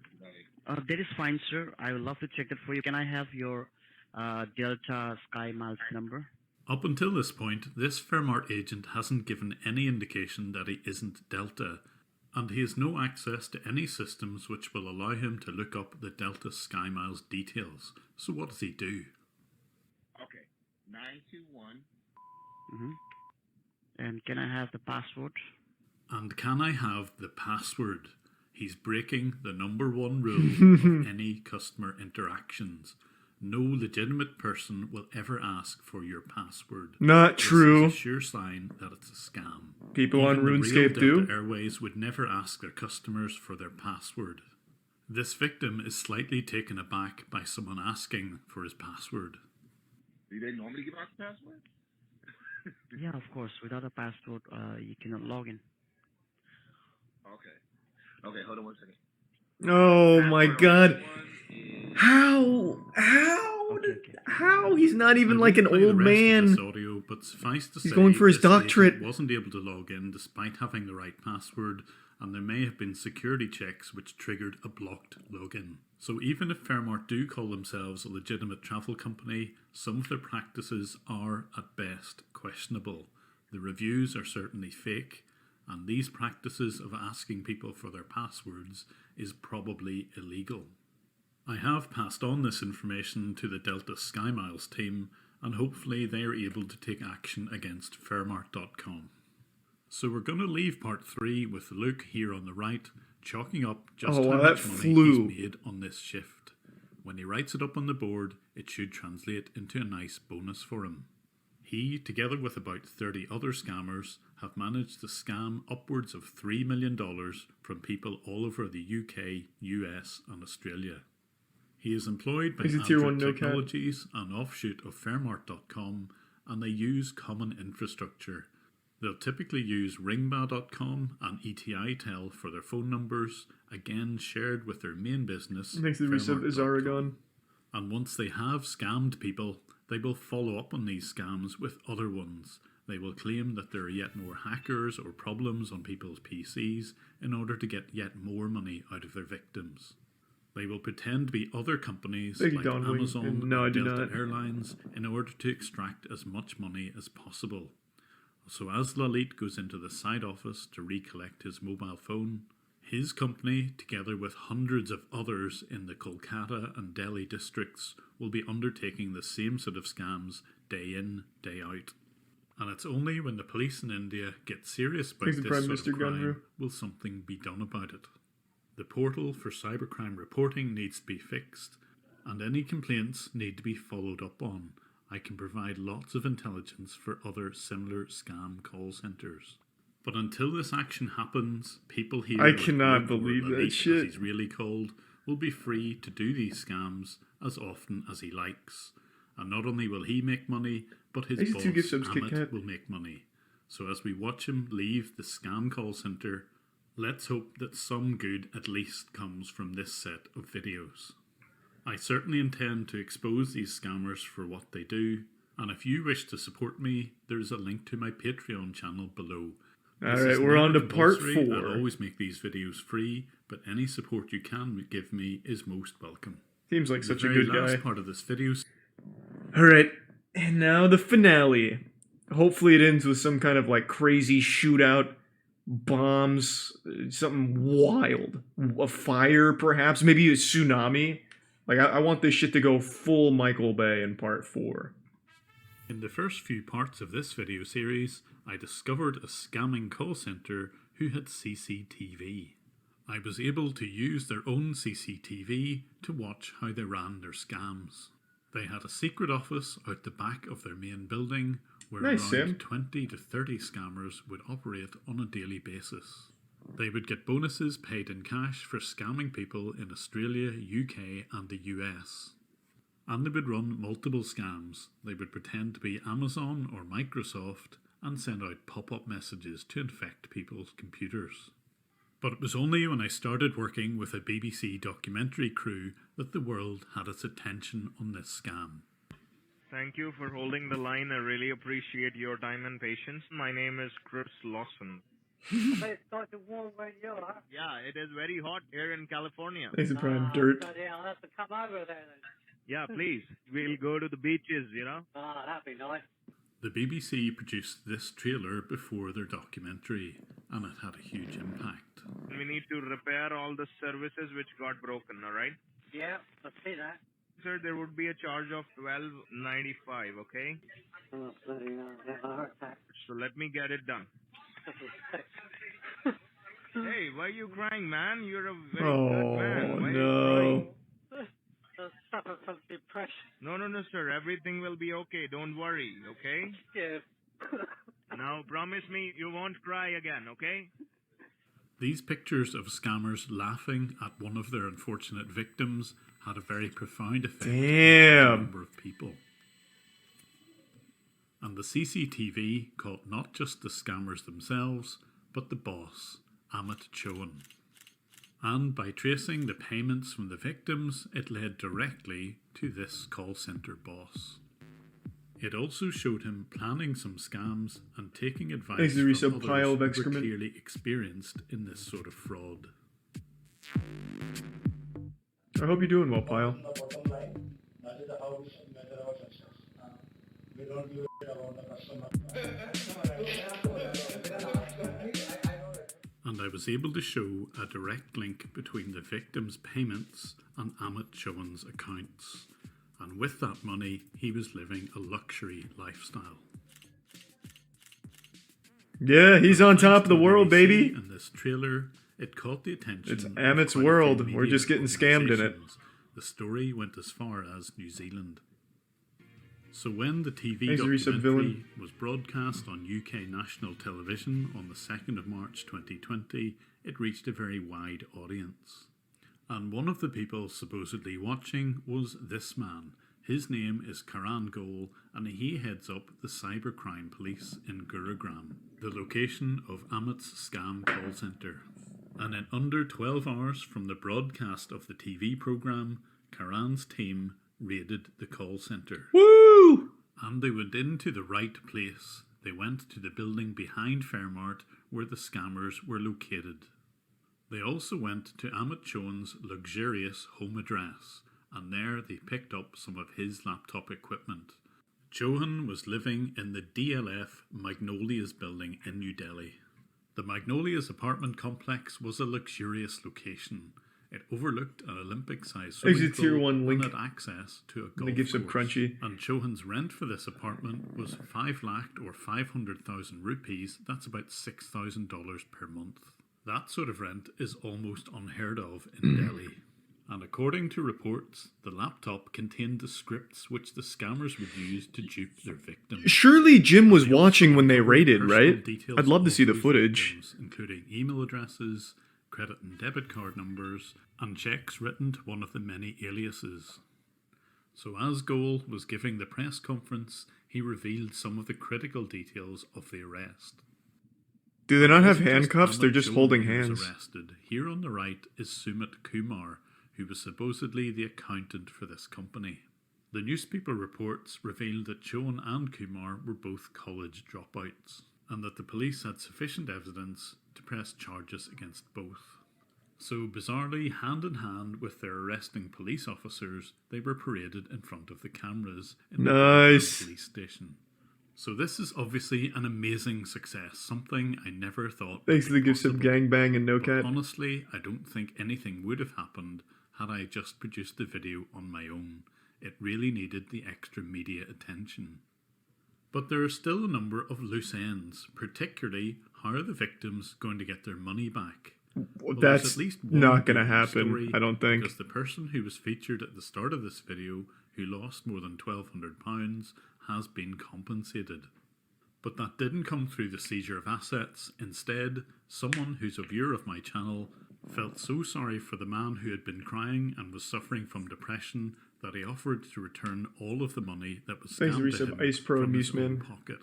Speaker 15: That is fine, sir. I would love to check that for you. Can I have your Delta Sky Miles number?
Speaker 1: Up until this point, this Fairmart agent hasn't given any indication that he isn't Delta, and he has no access to any systems which will allow him to look up the Delta Sky Miles details. So what does he do?
Speaker 16: Okay, 921.
Speaker 15: Mm-hmm. And can I have the password?
Speaker 1: And can I have the password? He's breaking the number one rule of any customer interactions. No legitimate person will ever ask for your password.
Speaker 2: Not true.
Speaker 1: This is a sure sign that it's a scam.
Speaker 2: People on
Speaker 1: Even the
Speaker 2: RuneScape
Speaker 1: real Delta
Speaker 2: do.
Speaker 1: Airways would never ask their customers for their password. This victim is slightly taken aback by someone asking for his password.
Speaker 16: Do they normally give out the password?
Speaker 15: Yeah, of course. Without a password, you cannot log in.
Speaker 16: Okay, hold on one second.
Speaker 2: Oh my god. How? He's not even like an
Speaker 1: Play the
Speaker 2: old
Speaker 1: rest of
Speaker 2: man.
Speaker 1: this audio, but suffice to
Speaker 2: He's
Speaker 1: say,
Speaker 2: going for his
Speaker 1: this agent
Speaker 2: doctorate.
Speaker 1: wasn't able to log in despite having the right password, and there may have been security checks which triggered a blocked login. So even if Fairmart do call themselves a legitimate travel company, some of their practices are at best questionable. The reviews are certainly fake, and these practices of asking people for their passwords is probably illegal. I have passed on this information to the Delta Sky Miles team, and hopefully they are able to take action against Fairmart.com. So we're going to leave part 3 with Luke here on the right, chalking up just how much money he's made on this shift. When he writes it up on the board, it should translate into a nice bonus for him. He, together with about 30 other scammers, have managed to scam upwards of $3 million from people all over the UK, US and Australia. He is employed by
Speaker 2: He's a tier 1
Speaker 1: Android
Speaker 2: no
Speaker 1: Technologies, an offshoot of Fairmart.com, and they use common infrastructure. They'll typically use Ringba.com and ETItel for their phone numbers, again shared with their main business,
Speaker 2: Thanks to the resub is Aragon.
Speaker 1: And once they have scammed people, they will follow up on these scams with other ones. They will claim that there are yet more hackers or problems on people's PCs in order to get yet more money out of their victims. They will pretend to be other companies like Amazon and Delta Airlines in order to extract as much money as possible. So as Lalit goes into the side office to recollect his mobile phone, his company, together with hundreds of others in the Kolkata and Delhi districts, will be undertaking the same sort of scams day in, day out. And it's only when the police in India get serious about this sort of crime will something be done about it. The portal for cybercrime reporting needs to be fixed, and any complaints need to be followed up on. I can provide lots of intelligence for other similar scam call centres. But until this action happens, people here,
Speaker 2: I cannot believe that shit,
Speaker 1: as he's really called, will be free to do these scams as often as he likes. And not only will he make money, but his boss Amit will make money. So as we watch him leave the scam call centre, let's hope that some good at least comes from this set of videos. I certainly intend to expose these scammers for what they do, and if you wish to support me, there is a link to my Patreon channel below.
Speaker 2: Alright, we're on to part 4.
Speaker 1: I'll always make these videos free, but any support you can give me is most welcome.
Speaker 2: Seems like such a good guy.
Speaker 1: The last part of this video.
Speaker 2: Alright, and now the finale. Hopefully it ends with some kind of like crazy shootout, bombs, something wild. A fire, perhaps, maybe a tsunami. Like, I want this shit to go full Michael Bay in part 4.
Speaker 1: In the first few parts of this video series, I discovered a scamming call centre who had CCTV. I was able to use their own CCTV to watch how they ran their scams. They had a secret office out the back of their main building where around 20 to 30 scammers would operate on a daily basis. They would get bonuses paid in cash for scamming people in Australia, UK and the US. And they would run multiple scams. They would pretend to be Amazon or Microsoft and send out pop-up messages to infect people's computers. But it was only when I started working with a BBC documentary crew that the world had its attention on this scam.
Speaker 17: Thank you for holding the line. I really appreciate your time and patience. My name is Chris Lawson.
Speaker 18: It's starting to warm where you are.
Speaker 17: Yeah, it is very hot here in California.
Speaker 2: Thanks for prime dirt.
Speaker 18: I'll have to come over there then.
Speaker 17: Yeah, please. We'll go to the beaches, you know.
Speaker 18: Ah, that'd be nice.
Speaker 1: The BBC produced this trailer before their documentary, and it had a huge impact.
Speaker 17: We need to repair all the services which got broken, alright?
Speaker 18: Yeah, I see that.
Speaker 17: Sir, there would be a charge of $12.95, okay?
Speaker 18: Oh, bloody hell. Yeah, I heard that.
Speaker 17: So let me get it done. Hey, why are you crying, man? You're a very good man. Why are you crying?
Speaker 18: Suffer from depression.
Speaker 17: No, sir. Everything will be okay. Don't worry, okay?
Speaker 18: Yeah.
Speaker 17: Now, promise me you won't cry again, okay?
Speaker 1: These pictures of scammers laughing at one of their unfortunate victims had a very profound effect on a number of people. And the CCTV caught not just the scammers themselves, but the boss, Amit Chauhan. And by tracing the payments from the victims, it led directly to this call centre boss. It also showed him planning some scams and taking advice from others who were clearly experienced in this sort of fraud.
Speaker 2: I hope you're doing well, Pyle.
Speaker 12: That is how we measure our success. We don't give a shit about the customer.
Speaker 1: And I was able to show a direct link between the victim's payments and Amit Chauhan's accounts. And with that money, he was living a luxury lifestyle.
Speaker 2: Yeah, he's on top of the world, baby.
Speaker 1: In this trailer, it caught the attention.
Speaker 2: It's Amit's world. We're just getting scammed in it.
Speaker 1: The story went as far as New Zealand. So when the TV
Speaker 2: Thanks, Resub Villain.
Speaker 1: documentary was broadcast on UK national television on the 2nd of March 2020, it reached a very wide audience. And one of the people supposedly watching was this man. His name is Karan Gol, and he heads up the cybercrime police in Gurugram, the location of Amit's scam call centre. And in under 12 hours from the broadcast of the TV programme, Karan's team raided the call centre.
Speaker 2: Woo!
Speaker 1: And they went into the right place. They went to the building behind Fairmart where the scammers were located. They also went to Amit Chohan's luxurious home address, and there they picked up some of his laptop equipment. Chohan was living in the DLF Magnolias building in New Delhi. The Magnolias apartment complex was a luxurious location. It overlooked an Olympic-sized swimming
Speaker 2: Exit tier
Speaker 1: pool
Speaker 2: 1
Speaker 1: and
Speaker 2: link.
Speaker 1: had access to a golf
Speaker 2: They give some
Speaker 1: course.
Speaker 2: crunchy.
Speaker 1: And Chohan's rent for this apartment was 5 lakh or 500,000 rupees. That's about $6,000 per month. That sort of rent is almost unheard of in Delhi. And according to reports, the laptop contained the scripts which the scammers would use to dupe their victims.
Speaker 2: Surely Jim was watching when they
Speaker 1: Covered
Speaker 2: raided,
Speaker 1: personal
Speaker 2: right?
Speaker 1: details
Speaker 2: I'd love to
Speaker 1: of
Speaker 2: see the
Speaker 1: those
Speaker 2: footage.
Speaker 1: victims, including email addresses, credit and debit card numbers, and checks written to one of the many aliases. So as Gol was giving the press conference, he revealed some of the critical details of the arrest.
Speaker 2: Do they not have
Speaker 1: It wasn't just
Speaker 2: handcuffs? They're
Speaker 1: Amit
Speaker 2: just
Speaker 1: Chohan
Speaker 2: holding
Speaker 1: who was
Speaker 2: hands.
Speaker 1: arrested. Here on the right is Sumit Kumar, who was supposedly the accountant for this company. The newspaper reports revealed that Chohan and Kumar were both college dropouts, and that the police had sufficient evidence to press charges against both. So bizarrely, hand in hand with their arresting police officers, they were paraded in front of the cameras in the
Speaker 2: Nice.
Speaker 1: police station. So this is obviously an amazing success, something I never thought
Speaker 2: Thanks to
Speaker 1: would
Speaker 2: the
Speaker 1: be
Speaker 2: gifts of
Speaker 1: possible.
Speaker 2: Gangbang and
Speaker 1: But
Speaker 2: NoCat.
Speaker 1: honestly, I don't think anything would have happened had I just produced the video on my own. It really needed the extra media attention. But there are still a number of loose ends, particularly how are the victims going to get their money back? Well, there's
Speaker 2: That's
Speaker 1: at least one
Speaker 2: not gonna
Speaker 1: good
Speaker 2: happen,
Speaker 1: story,
Speaker 2: I don't think.
Speaker 1: Because the person who was featured at the start of this video, who lost more than £1,200, has been compensated. But that didn't come through the seizure of assets. Instead, someone who's a viewer of my channel felt so sorry for the man who had been crying and was suffering from depression that he offered to return all of the money that was
Speaker 2: Thanks,
Speaker 1: scammed to
Speaker 2: Resub
Speaker 1: him
Speaker 2: Ice Pro
Speaker 1: from his own
Speaker 2: Museman.
Speaker 1: pocket.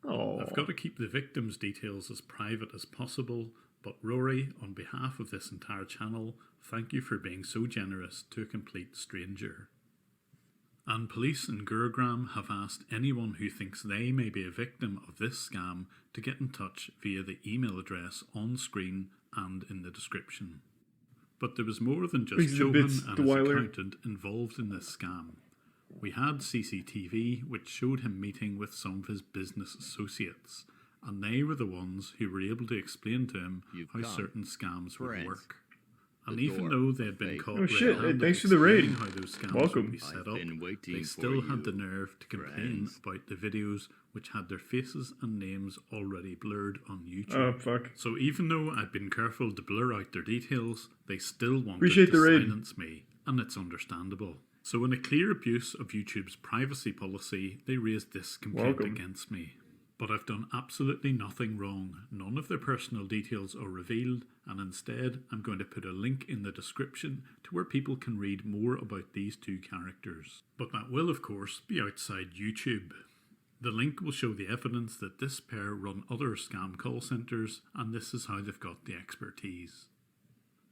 Speaker 2: Aw.
Speaker 1: I've got to keep the victims' details as private as possible, but Rory, on behalf of this entire channel, thank you for being so generous to a complete stranger. And police in Gurugram have asked anyone who thinks they may be a victim of this scam to get in touch via the email address on screen and in the description. But there was more than just
Speaker 2: Brings the
Speaker 1: Chohan
Speaker 2: bits,
Speaker 1: and
Speaker 2: the
Speaker 1: his
Speaker 2: Weiler.
Speaker 1: accountant involved in this scam. We had CCTV which showed him meeting with some of his business associates, and they were the ones who were able to explain to him how
Speaker 19: come.
Speaker 1: certain scams would
Speaker 19: Friends.
Speaker 1: work. And
Speaker 19: The
Speaker 1: even
Speaker 19: door.
Speaker 1: though they had been
Speaker 19: Fake.
Speaker 1: caught
Speaker 2: Oh, shit.
Speaker 1: red-handed
Speaker 2: Hey, thanks for the raid.
Speaker 1: explaining how those scams
Speaker 2: Welcome.
Speaker 1: would be set
Speaker 19: I've
Speaker 1: up,
Speaker 19: been waiting
Speaker 1: they
Speaker 19: for
Speaker 1: still had
Speaker 19: you,
Speaker 1: the nerve to complain
Speaker 19: friends.
Speaker 1: about the videos which had their faces and names already blurred on YouTube.
Speaker 2: Oh, fuck.
Speaker 1: So even though I'd been careful to blur out their details, they still wanted
Speaker 2: Appreciate
Speaker 1: to
Speaker 2: the raid.
Speaker 1: silence me, and it's understandable. So in a clear abuse of YouTube's privacy policy, they raised this complaint
Speaker 2: Welcome.
Speaker 1: against me. But I've done absolutely nothing wrong. None of their personal details are revealed, and instead I'm going to put a link in the description to where people can read more about these two characters. But that will of course be outside YouTube. The link will show the evidence that this pair run other scam call centres, and this is how they've got the expertise.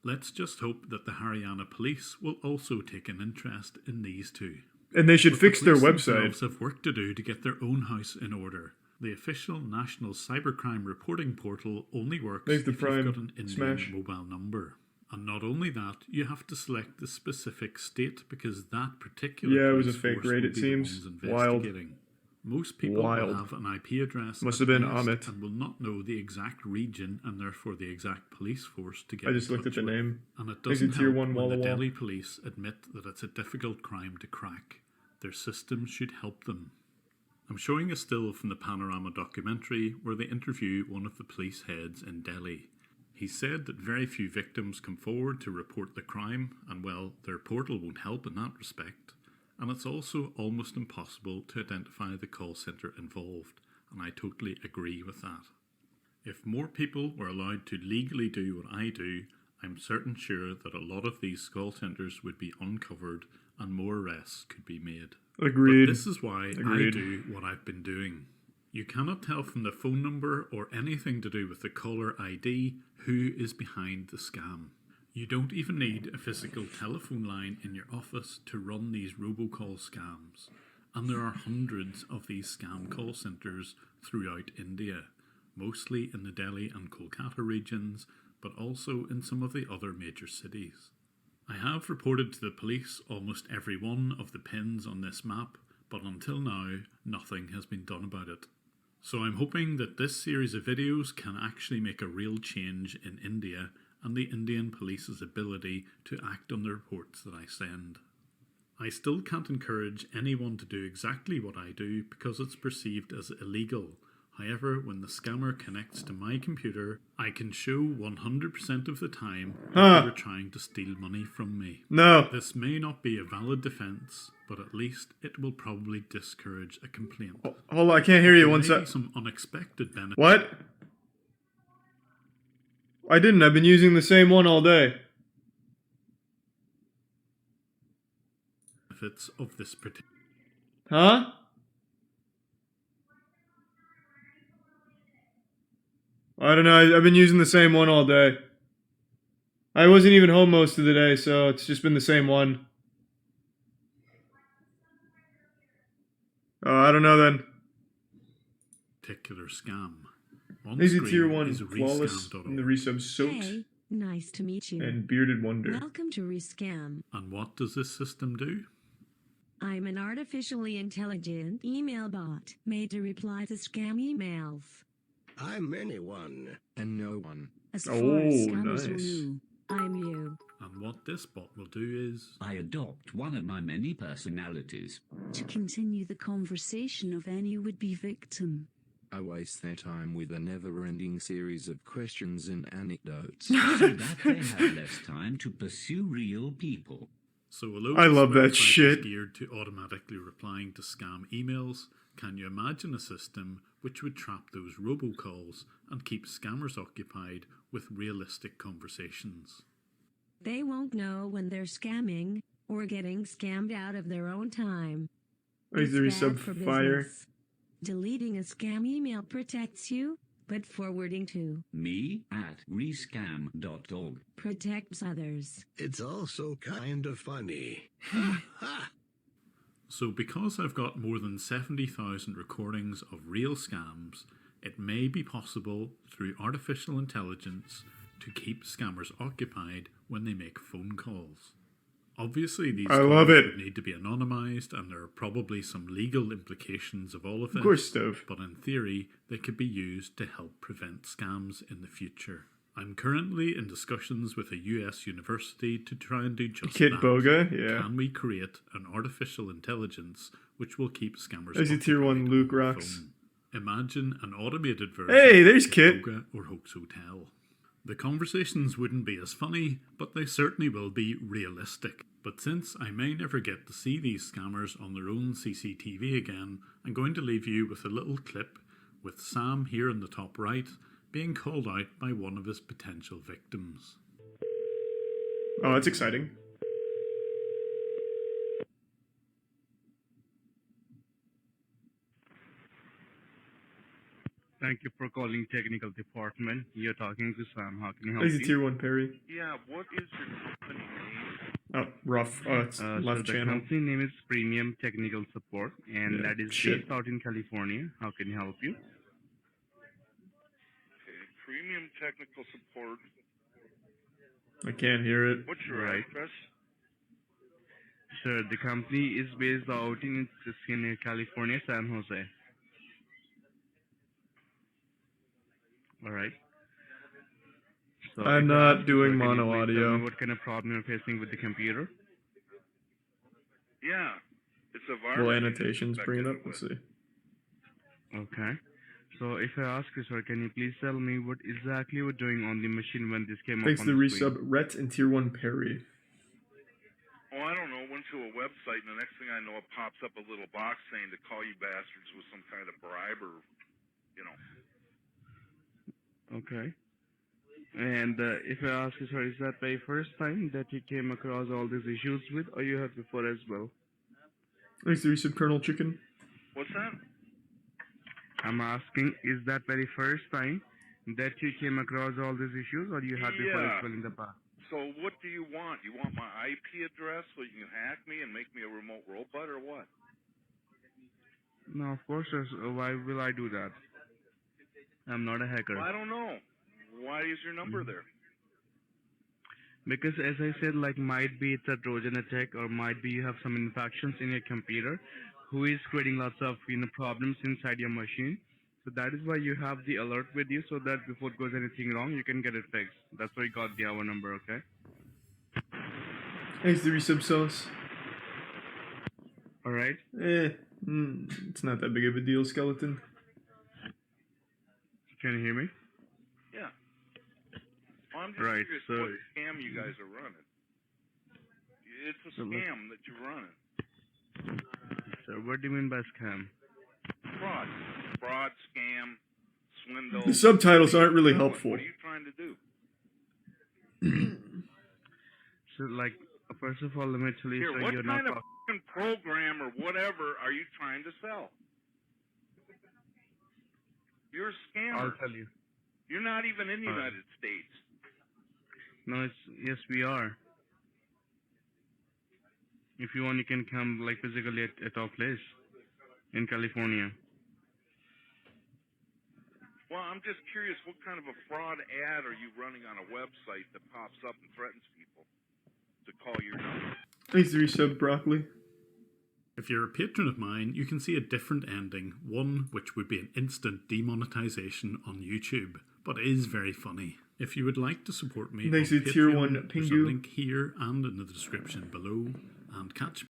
Speaker 1: Let's just hope that the Haryana police will also take an interest in these two.
Speaker 2: And they should
Speaker 1: But
Speaker 2: fix
Speaker 1: the
Speaker 2: their
Speaker 1: police
Speaker 2: website.
Speaker 1: themselves have work to do to get their own house in order. The official National Cybercrime Reporting Portal only works
Speaker 2: Thanks
Speaker 1: if
Speaker 2: to
Speaker 1: you've
Speaker 2: Prime.
Speaker 1: got an Indian
Speaker 2: Smash.
Speaker 1: mobile number. And not only that, you have to select the specific state because that particular
Speaker 2: Yeah, it was a
Speaker 1: police
Speaker 2: fake
Speaker 1: force
Speaker 2: raid,
Speaker 1: will
Speaker 2: it
Speaker 1: be the
Speaker 2: seems.
Speaker 1: ones
Speaker 2: Wild.
Speaker 1: investigating. Most people
Speaker 2: Wild.
Speaker 1: will have an IP address
Speaker 2: Must
Speaker 1: at
Speaker 2: have been
Speaker 1: best
Speaker 2: Amit.
Speaker 1: and will not know the exact region and therefore the exact police force to get
Speaker 2: I just
Speaker 1: in
Speaker 2: looked at
Speaker 1: touch
Speaker 2: the
Speaker 1: with.
Speaker 2: name.
Speaker 1: And it
Speaker 2: Exit
Speaker 1: doesn't
Speaker 2: tier
Speaker 1: help
Speaker 2: 1
Speaker 1: when
Speaker 2: Walla
Speaker 1: the
Speaker 2: Walla.
Speaker 1: Delhi police admit that it's a difficult crime to crack. Their systems should help them. I'm showing a still from the Panorama documentary where they interview one of the police heads in Delhi. He said that very few victims come forward to report the crime, and well, their portal won't help in that respect. and it's also almost impossible to identify the call centre involved, and I totally agree with that. If more people were allowed to legally do what I do, I'm certain sure that a lot of these call centres would be uncovered and more arrests could be made.
Speaker 2: Agreed.
Speaker 1: But this is why I do what I've been doing. You cannot tell from the phone number or anything to do with the caller ID who is behind the scam. You don't even need a physical telephone line in your office to run these robocall scams. And there are hundreds of these scam call centres throughout India, mostly in the Delhi and Kolkata regions, but also in some of the other major cities. I have reported to the police almost every one of the pins on this map, but until now, nothing has been done about it. So I'm hoping that this series of videos can actually make a real change in India and the Indian police's ability to act on the reports that I send. I still can't encourage anyone to do exactly what I do because it's perceived as illegal. However, when the scammer connects to my computer, I can show 100% of the time that they were trying to steal money from me.
Speaker 2: No.
Speaker 1: This may not be a valid defense, but at least it will probably discourage a complaint.
Speaker 2: Hold on, I can't hear you.
Speaker 1: There
Speaker 2: One
Speaker 1: may
Speaker 2: sec.
Speaker 1: be some unexpected benefits.
Speaker 2: What? I didn't. I've been using the same one all day.
Speaker 1: Of this particular.
Speaker 2: Huh? I don't know. I've been using the same one all day. I wasn't even home most of the day, so it's just been the same one. I don't know then.
Speaker 1: Particular scam.
Speaker 2: Easy tier 1,
Speaker 1: is
Speaker 2: flawless in the resub soaked.
Speaker 19: Hey, nice to meet you.
Speaker 2: And bearded wonder.
Speaker 19: Welcome to Rescam.
Speaker 1: And what does this system do?
Speaker 19: I'm an artificially intelligent email bot made to reply to scam emails.
Speaker 20: I'm anyone and no one.
Speaker 19: As far as scammers will know, I'm you.
Speaker 1: And what this bot will do is...
Speaker 21: I adopt one of my many personalities.
Speaker 19: To continue the conversation of any would-be victim.
Speaker 20: I waste their time with a never-ending series of questions and anecdotes.
Speaker 21: So that they have less time to pursue real people.
Speaker 1: So although
Speaker 2: I love that
Speaker 1: website
Speaker 2: shit.
Speaker 1: is geared to automatically replying to scam emails, can you imagine a system which would trap those robocalls and keep scammers occupied with realistic conversations?
Speaker 19: They won't know when they're scamming or getting scammed out of their own time.
Speaker 2: Is the
Speaker 19: It's bad
Speaker 2: resub
Speaker 19: for
Speaker 2: fire?
Speaker 19: business. Deleting a scam email protects you, but forwarding to
Speaker 21: Me at rescam.org
Speaker 19: protects others.
Speaker 20: It's also kind of funny.
Speaker 1: So because I've got more than 70,000 recordings of real scams, it may be possible through artificial intelligence to keep scammers occupied when they make phone calls. Obviously, these calls would need to be anonymized, and there are probably some legal implications of all of this.
Speaker 2: Of course, Stove.
Speaker 1: But in theory, they could be used to help prevent scams in the future. I'm currently in discussions with a US university to try and do just
Speaker 2: Kit
Speaker 1: that.
Speaker 2: Boga, yeah.
Speaker 1: Can we create an artificial intelligence which will keep scammers
Speaker 2: There's a tier 1 Luke
Speaker 1: on the
Speaker 2: rocks.
Speaker 1: phone? Imagine an automated version
Speaker 2: Hey, there's
Speaker 1: of
Speaker 2: Kit.
Speaker 1: Boga or Hoax Hotel. The conversations wouldn't be as funny, but they certainly will be realistic. But since I may never get to see these scammers on their own CCTV again, I'm going to leave you with a little clip with Sam here in the top right being called out by one of his potential victims.
Speaker 2: Oh, that's exciting.
Speaker 3: Thank you for calling technical department. You're talking to Sam. How can I help
Speaker 2: There's a
Speaker 3: you?
Speaker 2: tier 1 Perry.
Speaker 17: Yeah, what is your company name?
Speaker 2: Oh, rough. Oh, it's
Speaker 3: So
Speaker 2: left
Speaker 3: the
Speaker 2: channel.
Speaker 3: company name is Premium Technical Support, and
Speaker 2: Yeah,
Speaker 3: that is
Speaker 2: shit.
Speaker 3: based out in California. How can I help you?
Speaker 17: Okay, Premium Technical Support.
Speaker 2: I can't hear it.
Speaker 17: What's your
Speaker 3: Right.
Speaker 17: address?
Speaker 3: Sir, the company is based out in California, San Jose. All right. So
Speaker 2: I'm
Speaker 3: if I
Speaker 2: not
Speaker 3: ask you,
Speaker 2: doing
Speaker 3: sir, can you
Speaker 2: mono
Speaker 3: please tell
Speaker 2: audio.
Speaker 3: me what kind of problem you're facing with the computer?
Speaker 17: Yeah, it's a virus.
Speaker 2: Will annotations bring it up? Let's see.
Speaker 3: Okay. So if I ask you, sir, can you please tell me what exactly you were doing on the machine when this came
Speaker 2: Thanks
Speaker 3: up
Speaker 2: to
Speaker 3: on
Speaker 2: the
Speaker 3: the screen?
Speaker 2: resub, Rhett and tier 1 Perry.
Speaker 17: Oh, I don't know.
Speaker 7: into a website, and the next thing I know, it pops up a little box saying to call you bastards with some kind of bribe or, you know.
Speaker 3: Okay. And if I ask you, sir, is that the first time that you came across all these issues with, or you have before as well?
Speaker 2: Thanks to Resub Colonel Chicken.
Speaker 7: What's that?
Speaker 3: I'm asking, is that very first time that you came across all these issues, or you had before as well in the past?
Speaker 7: So what do you want? You want my IP address so you can hack me and make me a remote robot, or what?
Speaker 3: No, of course, sir. Why will I do that? I'm not a hacker.
Speaker 7: Well, I don't know. Why is your number there?
Speaker 3: Because as I said, like might be it's a Trojan attack, or might be you have some infections in your computer who is creating lots of problems inside your machine. So that is why you have the alert with you, so that before it goes anything wrong, you can get it fixed. That's why you got the hour number, okay?
Speaker 2: Thanks to Resub Sauce.
Speaker 3: Alright.
Speaker 2: It's not that big of a deal, Skeleton.
Speaker 3: Can you hear me?
Speaker 7: Yeah. Well, I'm just
Speaker 3: Right,
Speaker 7: curious
Speaker 3: so-
Speaker 7: what scam you guys are running. It's a
Speaker 3: So look-
Speaker 7: scam that you're running.
Speaker 3: So what do you mean by scam?
Speaker 7: Fraud, scam, swindle.
Speaker 2: The subtitles aren't really helpful.
Speaker 7: What are you trying to do?
Speaker 3: So like, first of all, let me tell you,
Speaker 7: Here,
Speaker 3: so
Speaker 7: what
Speaker 3: you're
Speaker 7: kind
Speaker 3: not
Speaker 7: of f***ing program or whatever are you trying to sell? You're a scammer.
Speaker 3: I'll tell you.
Speaker 7: You're not even in the United States.
Speaker 3: No, yes, we are. If you want, you can come like physically at our place in California.
Speaker 7: Well, I'm just curious, what kind of a fraud ad are you running on a website that pops up and threatens people to call your number?
Speaker 2: Thanks to Resub Broccoli.
Speaker 1: If you're a patron of mine, you can see a different ending, one which would be an instant demonetization on YouTube, but is very funny. If you would like to support me
Speaker 2: Thanks
Speaker 1: on
Speaker 2: to Tier
Speaker 1: Patreon,
Speaker 2: 1
Speaker 1: there's a
Speaker 2: Pingu.
Speaker 1: link here and in the description below, and catch